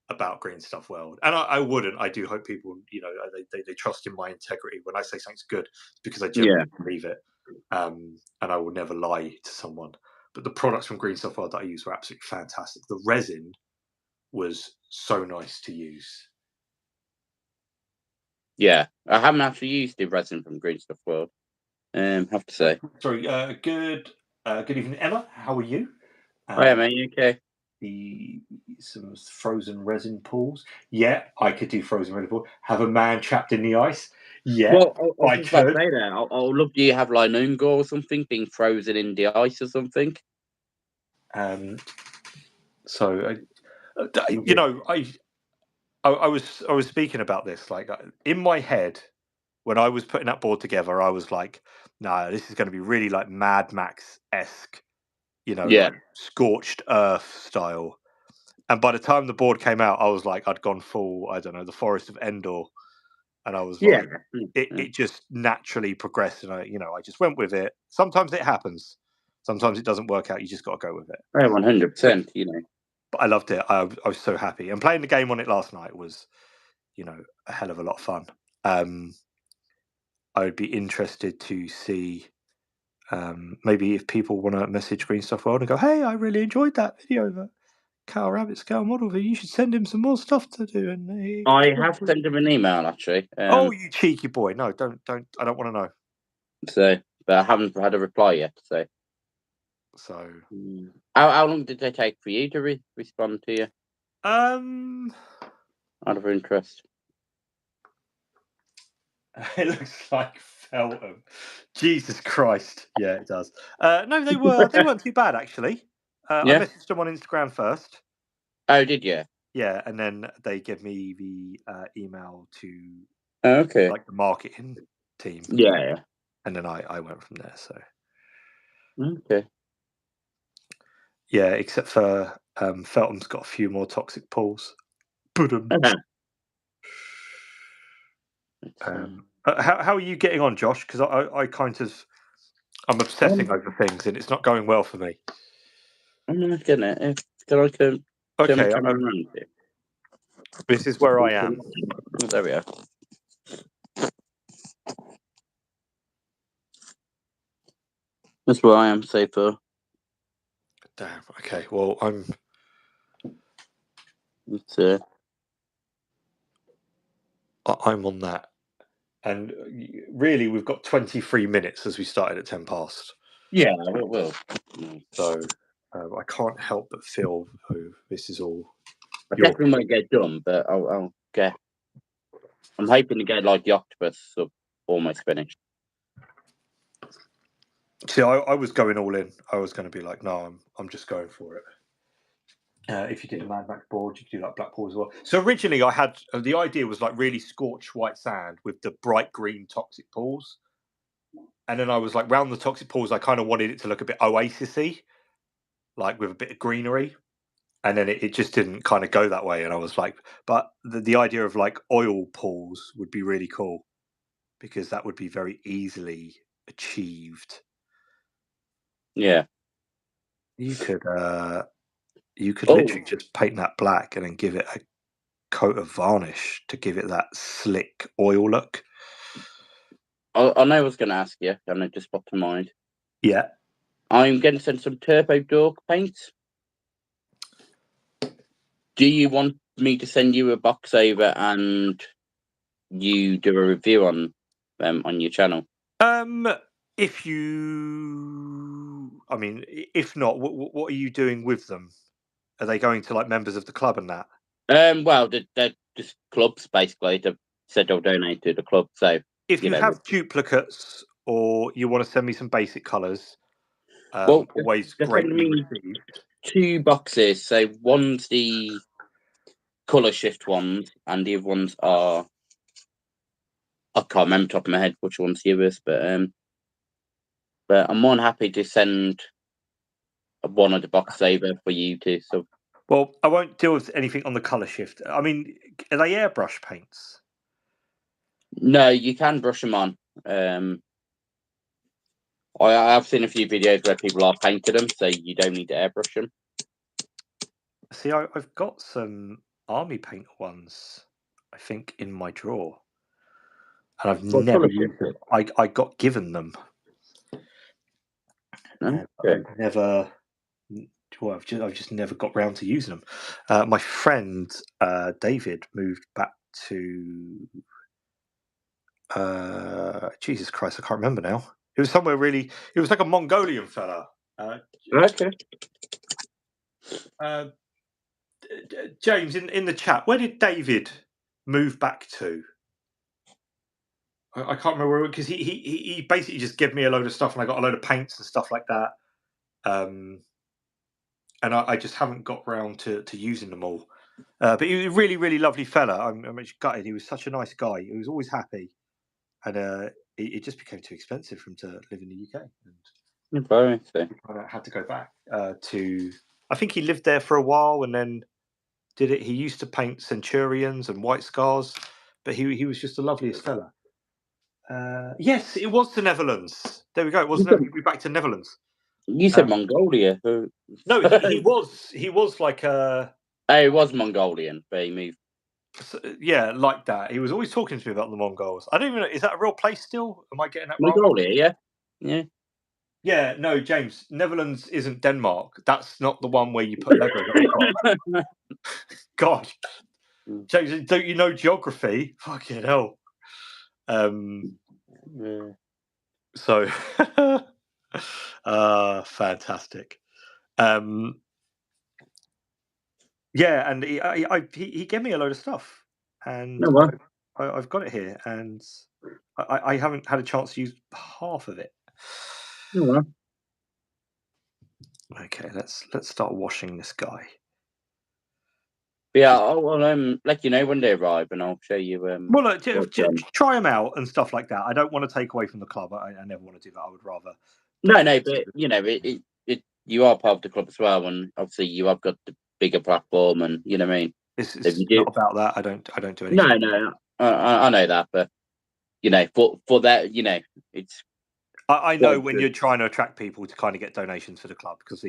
about Green Stuff World, and I wouldn't. I do hope people, they trust in my integrity. When I say something's good, it's because I genuinely believe it, and I will never lie to someone. But the products from Green Stuff World that I use were absolutely fantastic. The resin was so nice to use. Yeah, I haven't actually used the resin from Green Stuff World. Have to say. Sorry. Good evening, Emma. How are you? Hi, mate. You okay? Some frozen resin pools. Yeah, I could do frozen resin pool. Have a man trapped in the ice. Yeah, well, I was about to say that. I'll love. Do you have like an Ungor or something being frozen in the ice or something? So, I was speaking about this, like, in my head when I was putting that board together. I was like, no, this is going to be really like Mad Max-esque, like scorched earth style. And by the time the board came out, I was like, I'd gone full, I don't know, the Forest of Endor. And I was like, it just naturally progressed. And I just went with it. Sometimes it happens. Sometimes it doesn't work out. You just got to go with it. 100%, But I loved it. I was so happy. And playing the game on it last night was, a hell of a lot of fun. I would be interested to see maybe if people want to message Green Stuff World and go, hey, I really enjoyed that video that Carl Rabbit scale model. You should send him some more stuff to do. And I have sent him an email actually. Oh, you cheeky boy! No, don't. I don't want to know. So, but I haven't had a reply yet. So, how long did they take for you to respond to you? Out of interest. It looks like Feltham. Jesus Christ! Yeah, it does. No, they weren't too bad actually. I messaged them on Instagram first. Oh, did you? Yeah, and then they give me the email to like the marketing team. Yeah. And then I went from there. So okay. Yeah, except for Feltham's got a few more toxic pools. How are you getting on, Josh? Because I'm obsessing over things and it's not going well for me. I'm not getting it. Can I turn my camera around here? This is where I am. Oh, there we are. That's where I am safer. Damn. Okay. Well, I'm. I'm on that, and really, we've got 23 minutes as we started at 10 past. Yeah, it will. So I can't help but feel this is all. I definitely won't get done, but I'll get. I'm hoping to get like the octopus almost finished. See, I was going all in. I was going to be like, no, I'm just going for it. If you did a Mad Max board, you could do like black pool as well. So originally, I had the idea was like really scorched white sand with the bright green toxic pools, and then I was like, round the toxic pools, I kind of wanted it to look a bit oasis-y, like with a bit of greenery, and then it just didn't kind of go that way. And I was like, but the idea of like oil pools would be really cool because that would be very easily achieved. Yeah, you could literally just paint that black and then give it a coat of varnish to give it that slick oil look. I know I was going to ask you, and it just popped to mind. Yeah. I'm going to send some Turbo Dog paints. Do you want me to send you a box over and you do a review on them on your channel? If you, I mean, if not, what are you doing with them? Are they going to like members of the club and that? Well, they're just clubs basically. They've said they'll donate to the club. So if you have duplicates or you want to send me some basic colours, well, always they're greatly sending me received. 2 boxes. So one's the colour shift ones, and the other ones are, I can't remember top of my head which one's the others, but I'm more than happy to send one of the boxes over for you to. So, well, I won't deal with anything on the colour shift. I mean, are they airbrush paints? no, you can brush them on. I've seen a few videos where people are painted them, so you don't need to airbrush them. See, I've got some army paint ones, I think, in my drawer, and I've never used them. I got given them. No? I've never. Well, I've just never got round to using them. My friend David moved back to. Jesus Christ, I can't remember now. It was somewhere really. It was like a Mongolian fella. Okay. James, in the chat, where did David move back to? I can't remember because he basically just gave me a load of stuff and I got a load of paints and stuff like that. And I just haven't got round to using them all. But he was a really, really lovely fella. I'm gutted. He was such a nice guy. He was always happy. And it just became too expensive for him to live in the UK. And I had to go back to... I think he lived there for a while and then did it. He used to paint Centurions and White Scars, but he was just the loveliest fella. Yes, it was the Netherlands. There we go. It was He'd back to Netherlands. You said Mongolia. No, he was like a... Oh, it was Mongolian, but he moved. Yeah, like that. He was always talking to me about the Mongols. I don't even know. Is that a real place still? Am I getting that wrong? Mongolia, yeah. Yeah, no, James. Netherlands isn't Denmark. That's not the one where you put Legos on. God, James, don't you know geography? Fucking hell. So, fantastic. Yeah, and he gave me a load of stuff, and I've got it here, and I haven't had a chance to use half of it. Okay, let's start washing this guy. Yeah, I'll let you know when they arrive, and I'll show you. Well, look, try them out and stuff like that. I don't want to take away from the club. I never want to do that. I would rather. No, but you are part of the club as well, and obviously you have got the bigger platform, and you know what I mean. It's not about that. I don't do anything. No, I know that, but for that, it's. I know when you're trying to attract people to kind of get donations for the club, because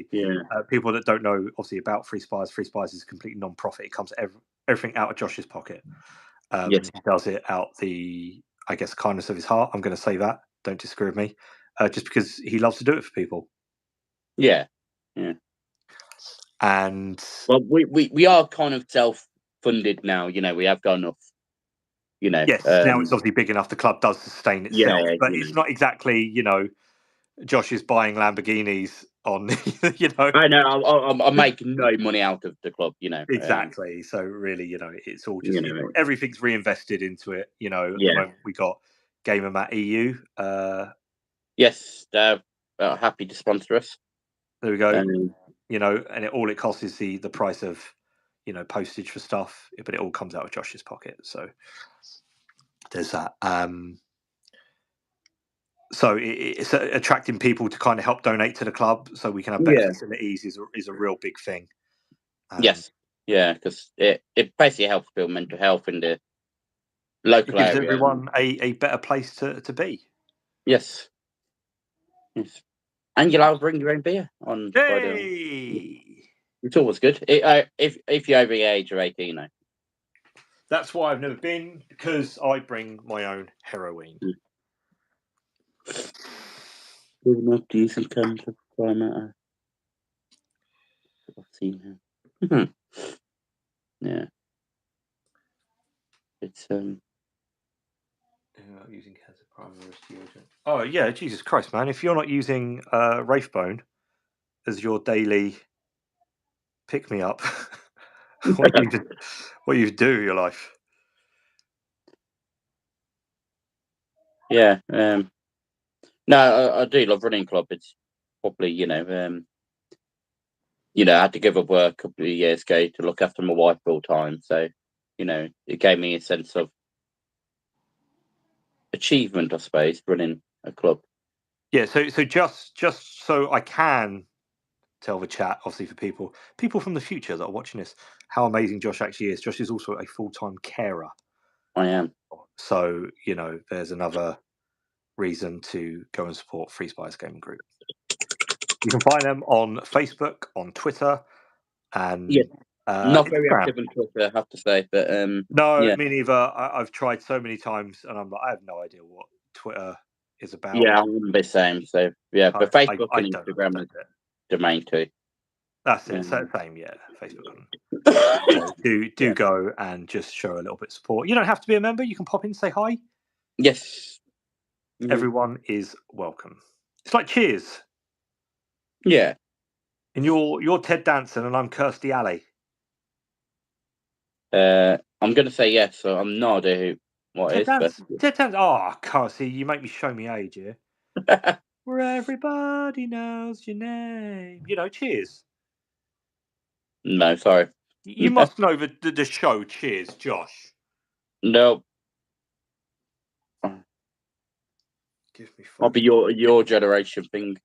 people that don't know obviously about Free Spies is a complete non-profit. It comes everything out of Josh's pocket. He does it out the, I guess, kindness of his heart. I'm going to say that. Don't disagree with me. Just because he loves to do it for people. Yeah. And well, we are kind of self-funded now. We have got enough. Yes, now it's obviously big enough. The club does sustain itself, but it's not exactly, Josh is buying Lamborghinis on, I know. I make no money out of the club, Exactly. So really, it's all just everything's reinvested into it. At the moment we got Gamer Mat EU. Yes, happy to sponsor us. There we go. And all it costs is the price of, postage for stuff, but it all comes out of Josh's pocket. So there's that. So it's attracting people to kind of help donate to the club so we can have better facilities is a real big thing. Yes. Yeah, because it basically helps build mental health in the local area. It gives everyone a better place to be. Yes. And you'll bring your own beer on Friday. It's always good. If you're over the age of 18, though. That's why I've never been, because I bring my own heroin. We'll not do some kind of climate. I've seen him. Yeah. It's using cancer primary deodorant. Oh yeah, Jesus Christ, man! If you're not using Wraithbone as your daily pick me up, what you do with your life? Yeah. No, I do love running club. It's probably I had to give up work a couple of years ago to look after my wife full time. So, it gave me a sense of achievement, I suppose, running a club. Yeah. So just so I can tell the chat, obviously for people from the future that are watching this, how amazing Josh actually is. Josh is also a full-time carer. I am. So there's another reason to go and support Free Spires Gaming Group. You can find them on Facebook, on Twitter, and not very active on Twitter, I have to say. But no, me neither. I've tried so many times, and I have no idea what Twitter is about. Yeah, I wouldn't be the same. So yeah, but Facebook and Instagram is the main two. That's it. Same, yeah. Facebook. Do go and just show a little bit of support. You don't have to be a member. You can pop in and say hi. Yes. Everyone is welcome. It's like Cheers. Yeah. And you're Ted Danson and I'm Kirstie Alley. I'm going to say yes, so I'm no idea what Ted it is. Ted Danson. Oh, Kirstie, you make me show me age here. Where everybody knows your name. Cheers. No, sorry. You must know the show Cheers, Josh. No. Give me I'll be your generation thing.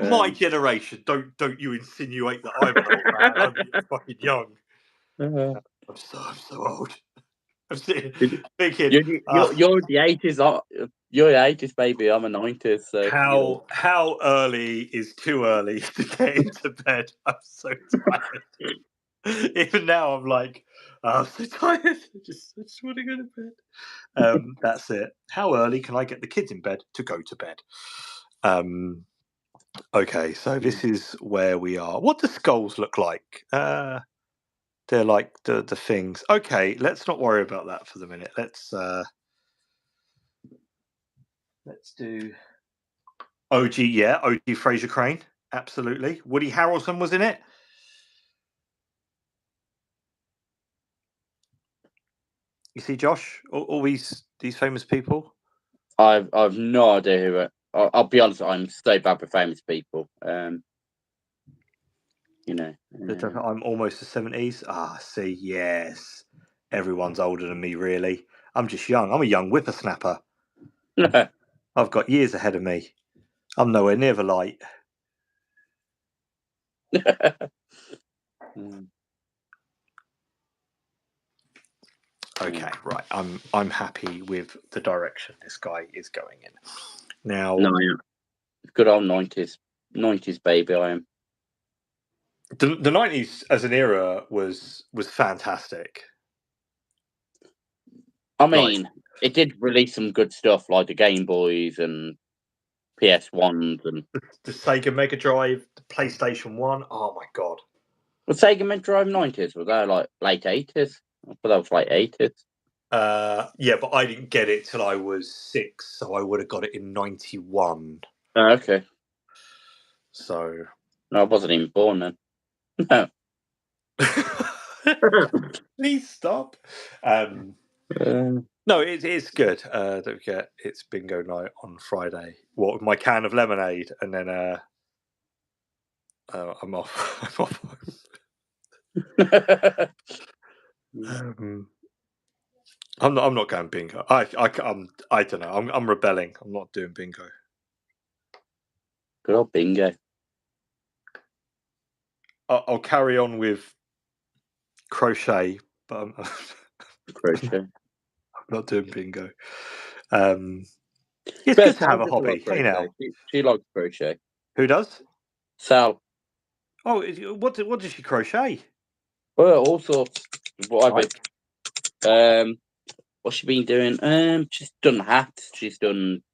My generation. Don't you insinuate that I'm an old man. I'm fucking young. I'm so old. I'm thinking. You're the 80s. You're the 80s, baby. I'm a 90s. So how early is too early to get into bed? I'm so tired. Even now, I'm like, I'm so tired. I just want to go to bed. That's it. How early can I get the kids in bed to go to bed? Okay, so this is where we are. What do skulls look like? They're like the things. Okay, let's not worry about that for the minute. Let's do OG. Yeah, OG Fraser Crane. Absolutely. Woody Harrelson was in it. You see, Josh, all these famous people. I've no idea who. I'll be honest. I'm so bad with famous people. I'm almost the 70s. See, yes, everyone's older than me. Really, I'm just young. I'm a young whippersnapper. I've got years ahead of me. I'm nowhere near the light. Okay, right. I'm happy with the direction this guy is going in. Now, good old 90s baby. I am. The 90s as an era was fantastic. I mean, it did release some good stuff like the Game Boys and PS1s and the Sega Mega Drive, the PlayStation 1. Oh my god. Was Sega Mega Drive 90s? Was that like late 80s? I thought that was like 80s. Yeah, but I didn't get it till I was 6, so I would have got it in 91. Oh, okay. So no, I wasn't even born then. No. Please stop. No, it's good. Don't forget, it's bingo night on Friday. What with my can of lemonade, and then I'm off. I'm off home. I'm not going bingo. I don't know. I'm rebelling. I'm not doing bingo. Good old bingo. I'll carry on with crochet, but Crochet. I'm not doing bingo. It's good to have a hobby. Hey now, she likes crochet. who does? Sal. Oh, what does she crochet? Well, all sorts. What what's she been doing? She's done hats. She's done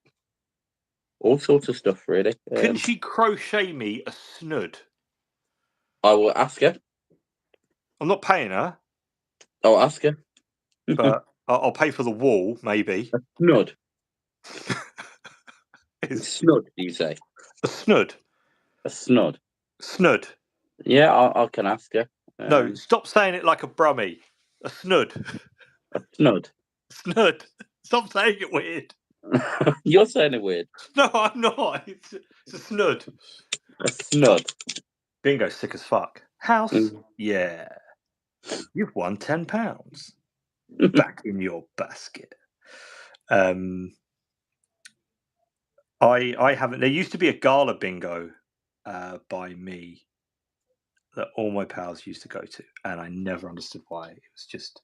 all sorts of stuff, really. Can she crochet me a snood? I will ask her. I'm not paying her. I'll ask her. But I'll pay for the wall, maybe. A snud. Snud, do you say? A snood. A snud. Snood. Yeah, I can ask her. No, stop saying it like a brummie. A snood. A snud. Snood. Stop saying it weird. You're saying it weird. No, I'm not. It's a snood. A snud. Bingo, sick as fuck. House? Yeah. You've won £10. Back in your basket. I haven't. There used to be a gala bingo by me that all my pals used to go to, and I never understood why. It was just.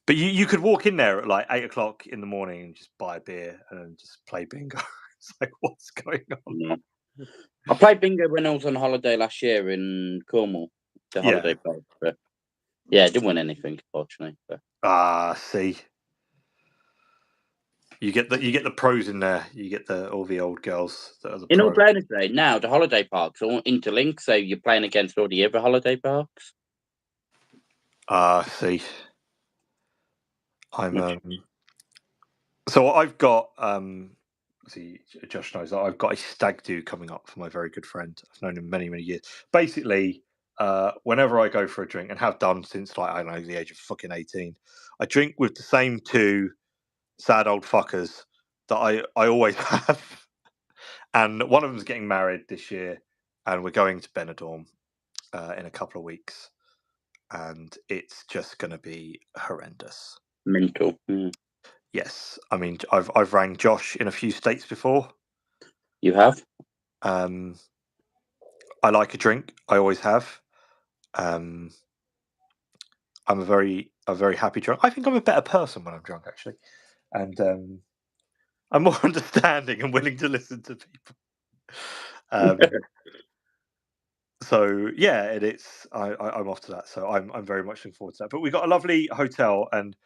But you could walk in there at like 8 o'clock in the morning and just buy a beer and then just play bingo. It's like, what's going on? Yeah. I played bingo when I was on holiday last year in Cornwall, the holiday park. But yeah, I didn't win anything, fortunately. But. See. You get the pros in there. You get all the old girls that are the in pros. all fairness, now the holiday parks all interlink, so you're playing against all the other holiday parks. See. So I've got see, Josh knows that I've got a stag do coming up for my very good friend. I've known him many years. Basically, whenever I go for a drink, and have done since like I don't know the age of fucking 18, I drink with the same two sad old fuckers that I always have. And one of them's getting married this year, and we're going to Benidorm in a couple of weeks, and it's just going to be horrendous. Mental. Yes, I mean I've rang Josh in a few states before. You have? I like a drink. I always have. I'm a very happy drunk. I think I'm a better person when I'm drunk, actually, and I'm more understanding and willing to listen to people. So yeah, I'm off to that. So I'm very much looking forward to that. But we got a lovely hotel, and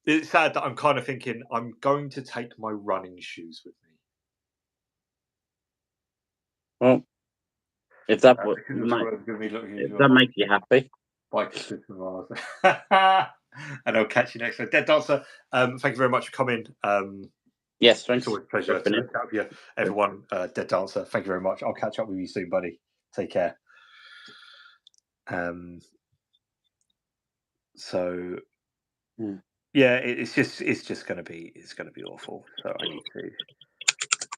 it's sad that I'm kind of thinking I'm going to take my running shoes with me. Well, if that makes you happy. And I'll catch you next time. Dead Dancer, thank you very much for coming. Yes, thanks. It's always a pleasure to chat with you, everyone. Dead Dancer, thank you very much. I'll catch up with you soon, buddy. Take care. So yeah, it's just gonna be awful. So I need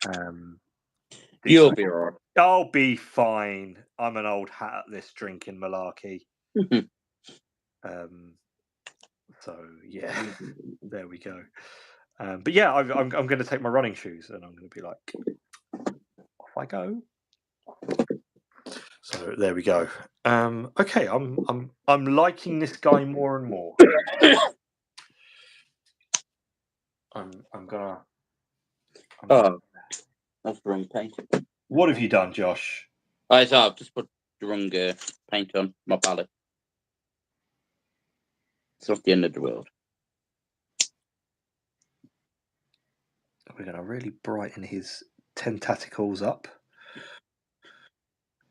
to you'll be alright. I'll be fine. I'm an old hat at this drinking malarkey. So yeah, there we go. But yeah, I'm going to take my running shoes, and I'm going to be like, off I go. So there we go. Okay, I'm liking this guy more and more. I'm gonna. That's the wrong paint. What have you done, Josh? I've just put the wrong paint on my palette. It's not the end of the world. We're going to really brighten his tentacles up.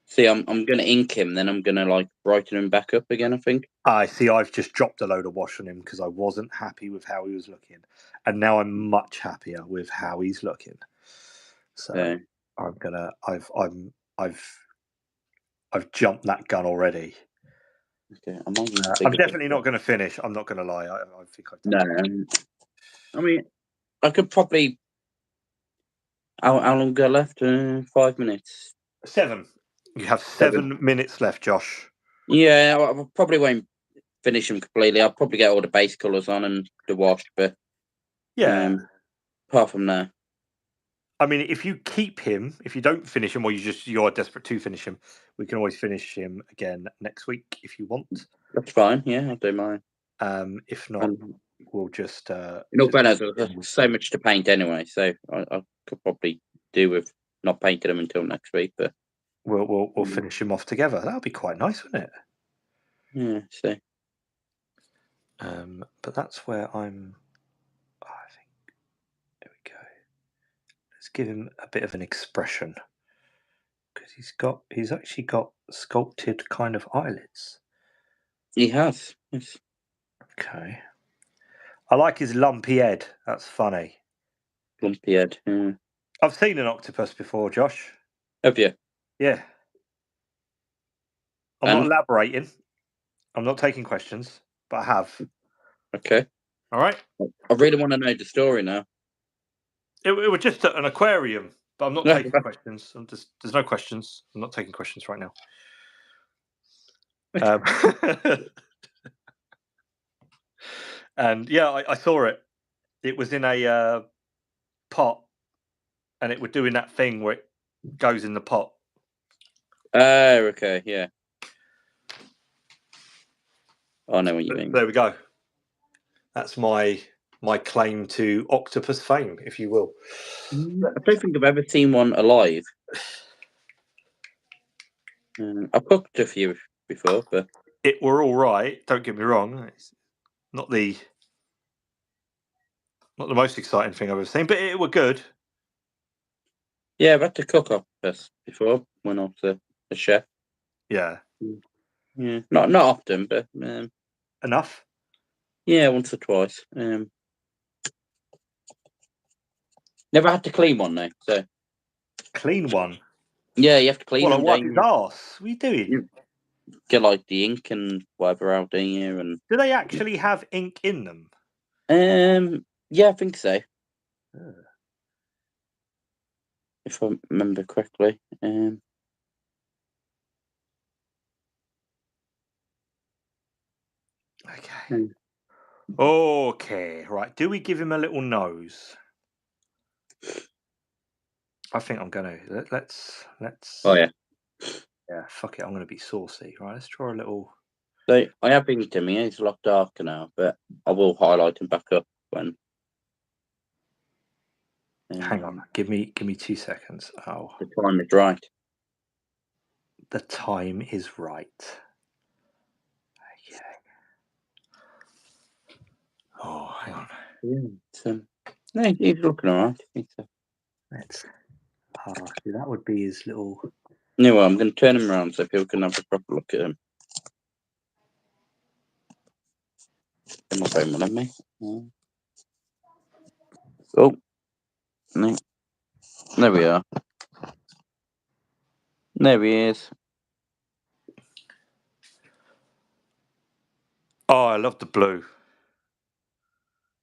See, I'm going to ink him, then I'm going to like brighten him back up again, I think. I see. I've just dropped a load of wash on him because I wasn't happy with how he was looking, and now I'm much happier with how he's looking. So I've jumped that gun already. Okay, I'm definitely not going to finish. I'm not going to lie. I think I've done I mean, I could probably. How long go left? 5 minutes. 7. You have 7 minutes left, Josh. Yeah, I probably won't finish them completely. I'll probably get all the base colours on and the wash, but apart from that. I mean, if you keep him, if you don't finish him, or you're desperate to finish him, we can always finish him again next week if you want. That's fine. Yeah, I'll do mine. If not, we'll just. There's so much to paint anyway, so I could probably do with not painting them until next week. But we'll finish him off together. That'll be quite nice, wouldn't it? Yeah. So. But that's where I'm. I think. There we go. Let's give him a bit of an expression because he's actually got sculpted kind of eyelids. He has. Yes. Okay. I like his lumpy head. That's funny. Lumpy head. Yeah. I've seen an octopus before, Josh. Have you? Yeah. I'm not elaborating. I'm not taking questions, but I have. Okay. All right. I really want to know the story now. It was just an aquarium, but I'm not taking questions. There's no questions. I'm not taking questions right now. And yeah, I saw it. It was in a pot, and it was doing that thing where it goes in the pot. Oh, okay, yeah. I know what you mean. There we go. That's my claim to octopus fame, if you will. I don't think I've ever seen one alive. I've cooked a few before, but it were all right. Don't get me wrong. It's not the most exciting thing I've ever seen, but it were good. Yeah, I've had to cook octopus before when I was a chef. Yeah. Yeah, not often, but enough. Yeah, once or twice. Never had to clean one though. So clean one. Yeah, you have to clean them. What his arse? What are you doing? You get like the ink and whatever out there, and do they actually have ink in them? Yeah, I think so. If I remember correctly. Okay. Okay, right. Do we give him a little nose? I think I'm gonna. Let's. Oh yeah. Yeah, fuck it. I'm gonna be saucy. Right. Let's draw a little. So I have inked him. He's a lot darker now, but I will highlight him back up when. Hang on. Give me 2 seconds. Oh. The time is right. The time is right. Okay. Oh, hang on. No, he's looking alright. Let's. See, that would be his little. No, well, I'm going to turn him around so people can have a proper look at him. Get my phone on me. Oh, no. There we are. There he is. Oh, I love the blue.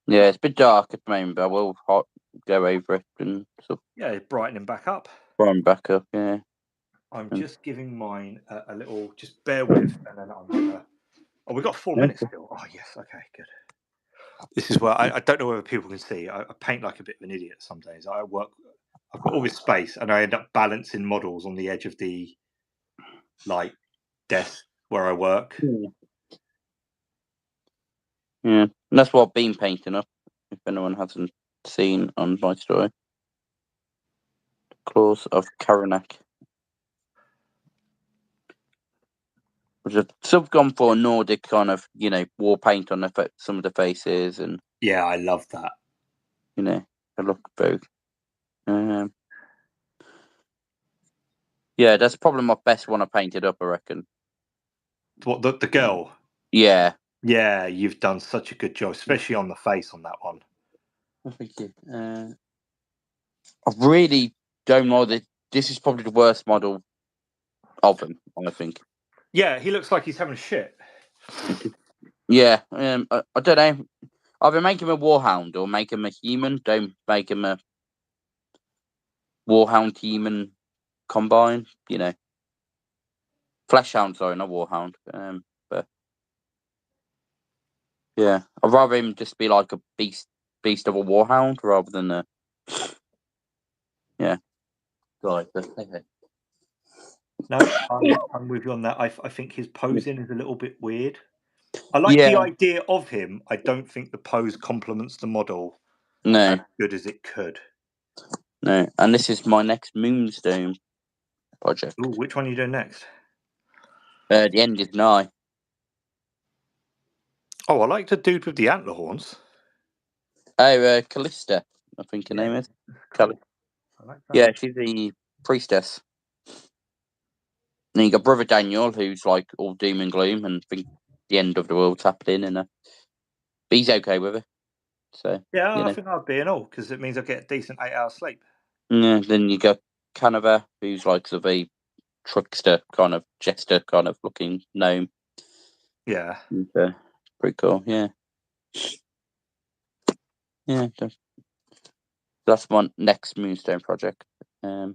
Yeah, it's a bit dark at the moment, but I will go over it and stuff. Yeah, brighten him back up. Brighten back up, yeah. I'm just giving mine a little. Just bear with, and then I'm gonna. Oh, we've got 4 minutes still. Oh yes, okay, good. This is where I don't know whether people can see. I paint like a bit of an idiot some days. I've got all this space, and I end up balancing models on the edge of the desk where I work. Yeah, and that's what I've been painting up. If anyone hasn't seen on my story, Claws of Karanak. Which I've sort of gone for a Nordic kind of, war paint on some of the faces, and yeah, I love that. I look very. Yeah, that's probably my best one I painted up, I reckon. What, the girl? Yeah. Yeah, you've done such a good job, especially on the face on that one. Thank you. I really don't know that this is probably the worst model of him, I think. Yeah, he looks like he's having a shit. Yeah, I don't know. Either make him a warhound or make him a human. Don't make him a warhound human combine. You know, fleshhound. Sorry, not warhound. But yeah, I'd rather him just be like a beast of a warhound rather than a guy. But okay. No, I'm with you on that. I think his posing is a little bit weird. I like the idea of him. I don't think the pose complements the model as good as it could. No, and this is my next Moonstone project. Ooh, which one are you doing next? The end is nigh. Oh, I like the dude with the antler horns. Oh, Callista, I think her name is. Cool. I like that. Yeah, she's the priestess. And you got Brother Daniel, who's like all doom and gloom, and think the end of the world's happening, and he's okay with it. So yeah, I think I'd be in all because it means I get a decent 8 hours sleep. Yeah, then you got Canova, who's like sort of a trickster kind of jester kind of looking gnome. Yeah. Pretty cool. Yeah. Yeah. That's my next Moonstone project. Yeah.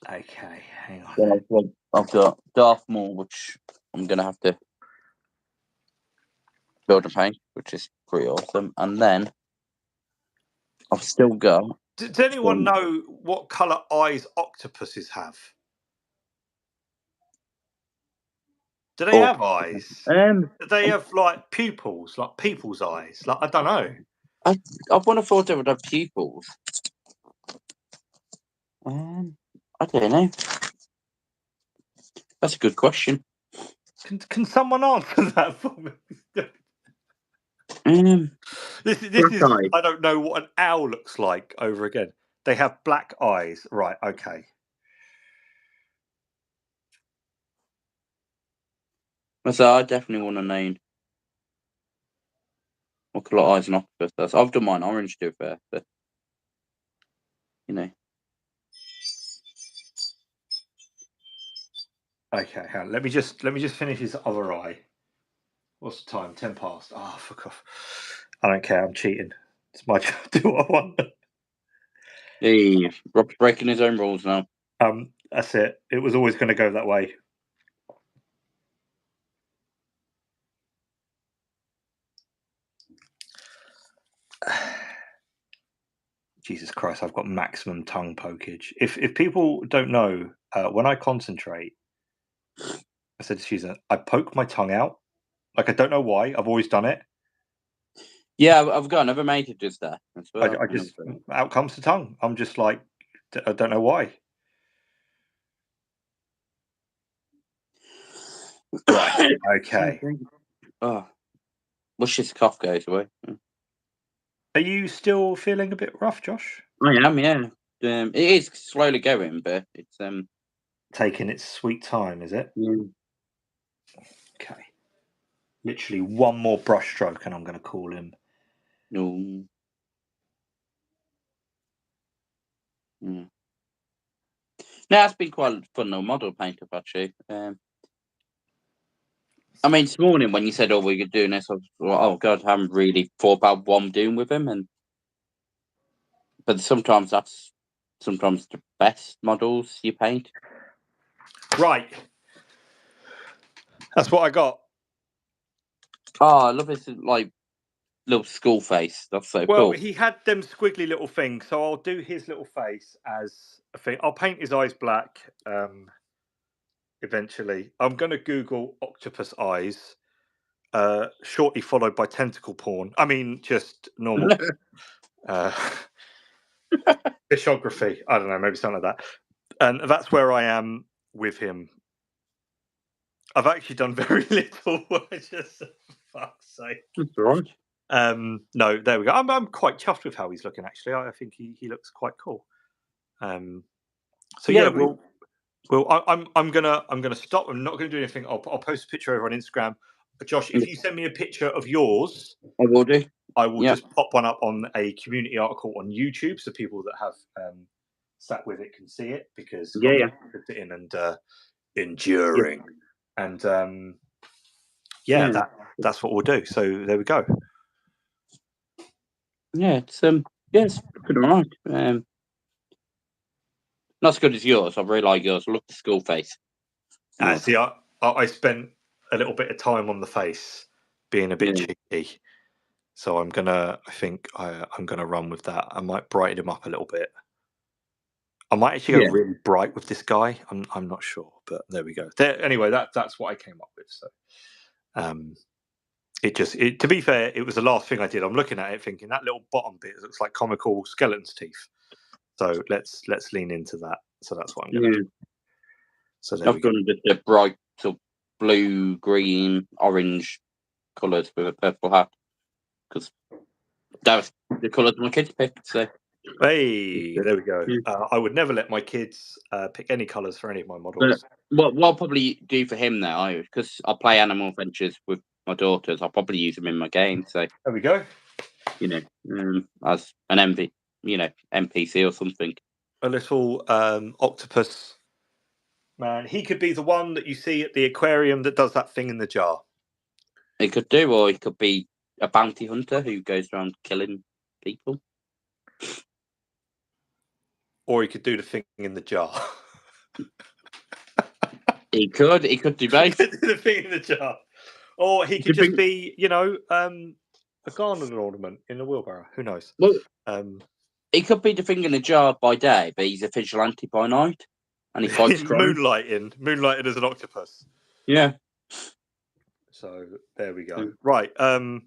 Okay, hang on. I've got Darth Maul, which I'm gonna have to build and paint, which is pretty awesome. And then I've still got. Does anyone know what colour eyes octopuses have? Do they have eyes? Do they have like pupils, like people's eyes? Like I don't know. I would have thought they would have pupils. I don't know. That's a good question. Can someone answer that for me? This is I don't know what an owl looks like over again. They have black eyes. Right, okay. So I definitely want to know what colour eyes an octopus does. I've done mine orange to be fair, but you know. Okay, hang on. Let me just finish his other eye. What's the time? 10 past. Oh, fuck off. I don't care, I'm cheating. It's my job to do what I want. Hey, Rob's breaking his own rules now. That's it. It was always going to go that way. Jesus Christ, I've got maximum tongue pokage. If people don't know, when I concentrate, I said to Susan, I poke my tongue out. Like I don't know why. I've always done it. Yeah, I've got another mate who does that as well. I just out comes the tongue. I'm just like, I don't know why. Right. Okay. Oh, wish this cough goes away. Are you still feeling a bit rough, Josh? I am, yeah. It is slowly going, but it's taking its sweet time, is it? Yeah. Okay. Literally one more brush stroke, and I'm going to call him. No. Yeah. No, it's been quite a fun little model paint up actually. I mean, this morning when you said, "Oh, we could do this," I was like, "Oh God, I haven't really thought about what I'm doing with him." But sometimes that's the best models you paint. Right. That's what I got. Oh, I love his like little school face. That's so cool. Well, he had them squiggly little things, so I'll do his little face as a thing. I'll paint his eyes black. Eventually, I'm going to Google octopus eyes. Shortly followed by tentacle porn. I mean, just normal fishography. I don't know, maybe something like that. And that's where I am with him. I've actually done very little. Just for fuck's sake. That's right. No, there we go. I'm quite chuffed with how he's looking. Actually, I think he looks quite cool. So yeah, I'm gonna stop. I'm not gonna do anything. I'll post a picture over on Instagram. Josh, if you send me a picture of yours, I will do. I will just pop one up on a community article on YouTube, so people that have sat with it can see it, because Yeah. put it in and enduring, and that's what we'll do. So there we go. Yeah, it's pretty alright. Not as good as yours. I really like yours. I love the school face. See, I spent a little bit of time on the face, being a bit cheeky. So I'm gonna run with that. I might brighten him up a little bit. I might actually go really bright with this guy. I'm not sure, but there we go. Anyway, that's what I came up with. So, to be fair, it was the last thing I did. I'm looking at it, thinking that little bottom bit looks like comical skeleton's teeth. So let's lean into that. So that's what I'm going to do. So there we go. I've done the bright sort of blue, green, orange colours with a purple hat, because that was the colours my kids picked. So hey, there we go. I would never let my kids pick any colours for any of my models. But what I'll probably do for him now, because I play Animal Adventures with my daughters, I'll probably use them in my game. So there we go. As an NPC or something. A little octopus. Man, he could be the one that you see at the aquarium that does that thing in the jar. He could do, or he could be a bounty hunter who goes around killing people. Or he could do the thing in the jar. He could do both. The thing in the jar. Or he could just be, a garden ornament in a wheelbarrow. Who knows? Well, he could be the thing in the jar by day, but he's a vigilante by night. And he fights crime. Moonlighting as an octopus. Yeah. So there we go. Right. I don't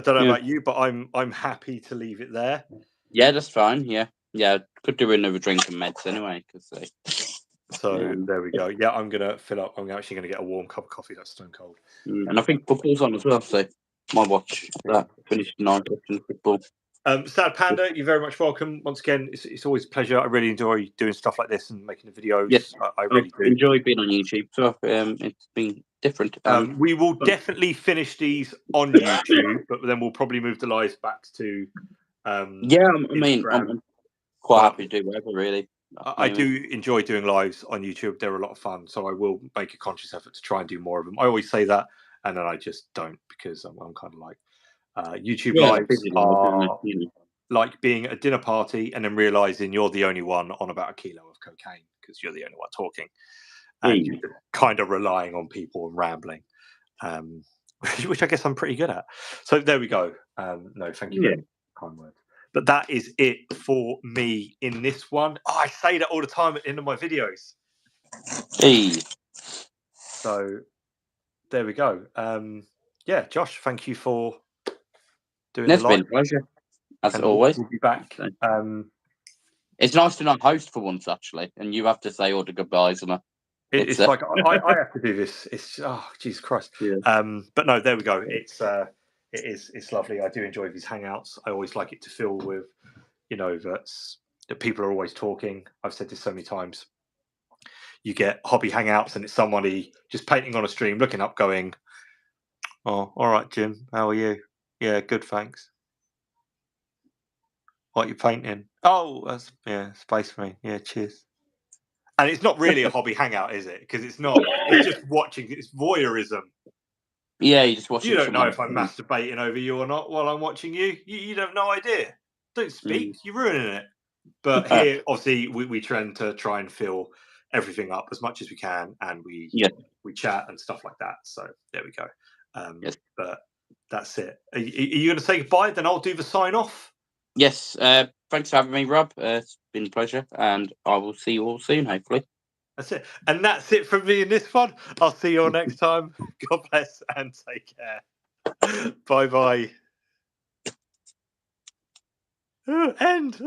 know about you, but I'm happy to leave it there. Yeah, that's fine. Yeah. Could do another drink and meds anyway. So there we go. Yeah, I'm gonna fill up. I'm actually gonna get a warm cup of coffee. That's stone cold. And I think football's on as well. So might watch that. Finish tonight watching football. Sad Panda, you're very much welcome. Once again, it's always a pleasure. I really enjoy doing stuff like this and making the videos. Yes, I really do enjoy being on YouTube. So it's been different. We will definitely finish these on YouTube, but then we'll probably move the lives back to. I'm quite happy to do whatever, really. I do enjoy doing lives on YouTube. They're a lot of fun, so I will make a conscious effort to try and do more of them. I always say that, and then I just don't, because I'm kind of like YouTube lives are like being at a dinner party and then realizing you're the only one on about a kilo of cocaine because you're the only one talking, and you're kind of relying on people and rambling, which I guess I'm pretty good at. So there we go. No, thank you very much. Kind words. But that is it for me in this one. I say that all the time at the end of my videos. So there we go. Josh, thank you for doing the live. It's been a pleasure, as always. We'll be back. It's nice to not host for once, actually, and you have to say all the goodbyes. And it's like I have to do this. It's Jesus Christ. Yeah. But no, there we go. It's lovely. I do enjoy these hangouts. I always like it to feel with, that people are always talking. I've said this so many times. You get hobby hangouts and it's somebody just painting on a stream, looking up, going, "Oh, all right, Jim. How are you? Yeah, good, thanks. What are you painting? Oh, that's space for me. Yeah, cheers." And it's not really a hobby hangout, is it? Because it's not. It's just watching. It's voyeurism. Yeah, you just watch. You don't know if I'm masturbating over you or not while I'm watching you. You have no idea. Don't speak. You're ruining it. But here, obviously, we tend to try and fill everything up as much as we can, and we chat and stuff like that. So there we go. But that's it. Are you going to say goodbye? Then I'll do the sign off. Yes. Thanks for having me, Rob. It's been a pleasure, and I will see you all soon, hopefully. That's it. And that's it from me in this one. I'll see you all next time. God bless and take care. Bye-bye. End.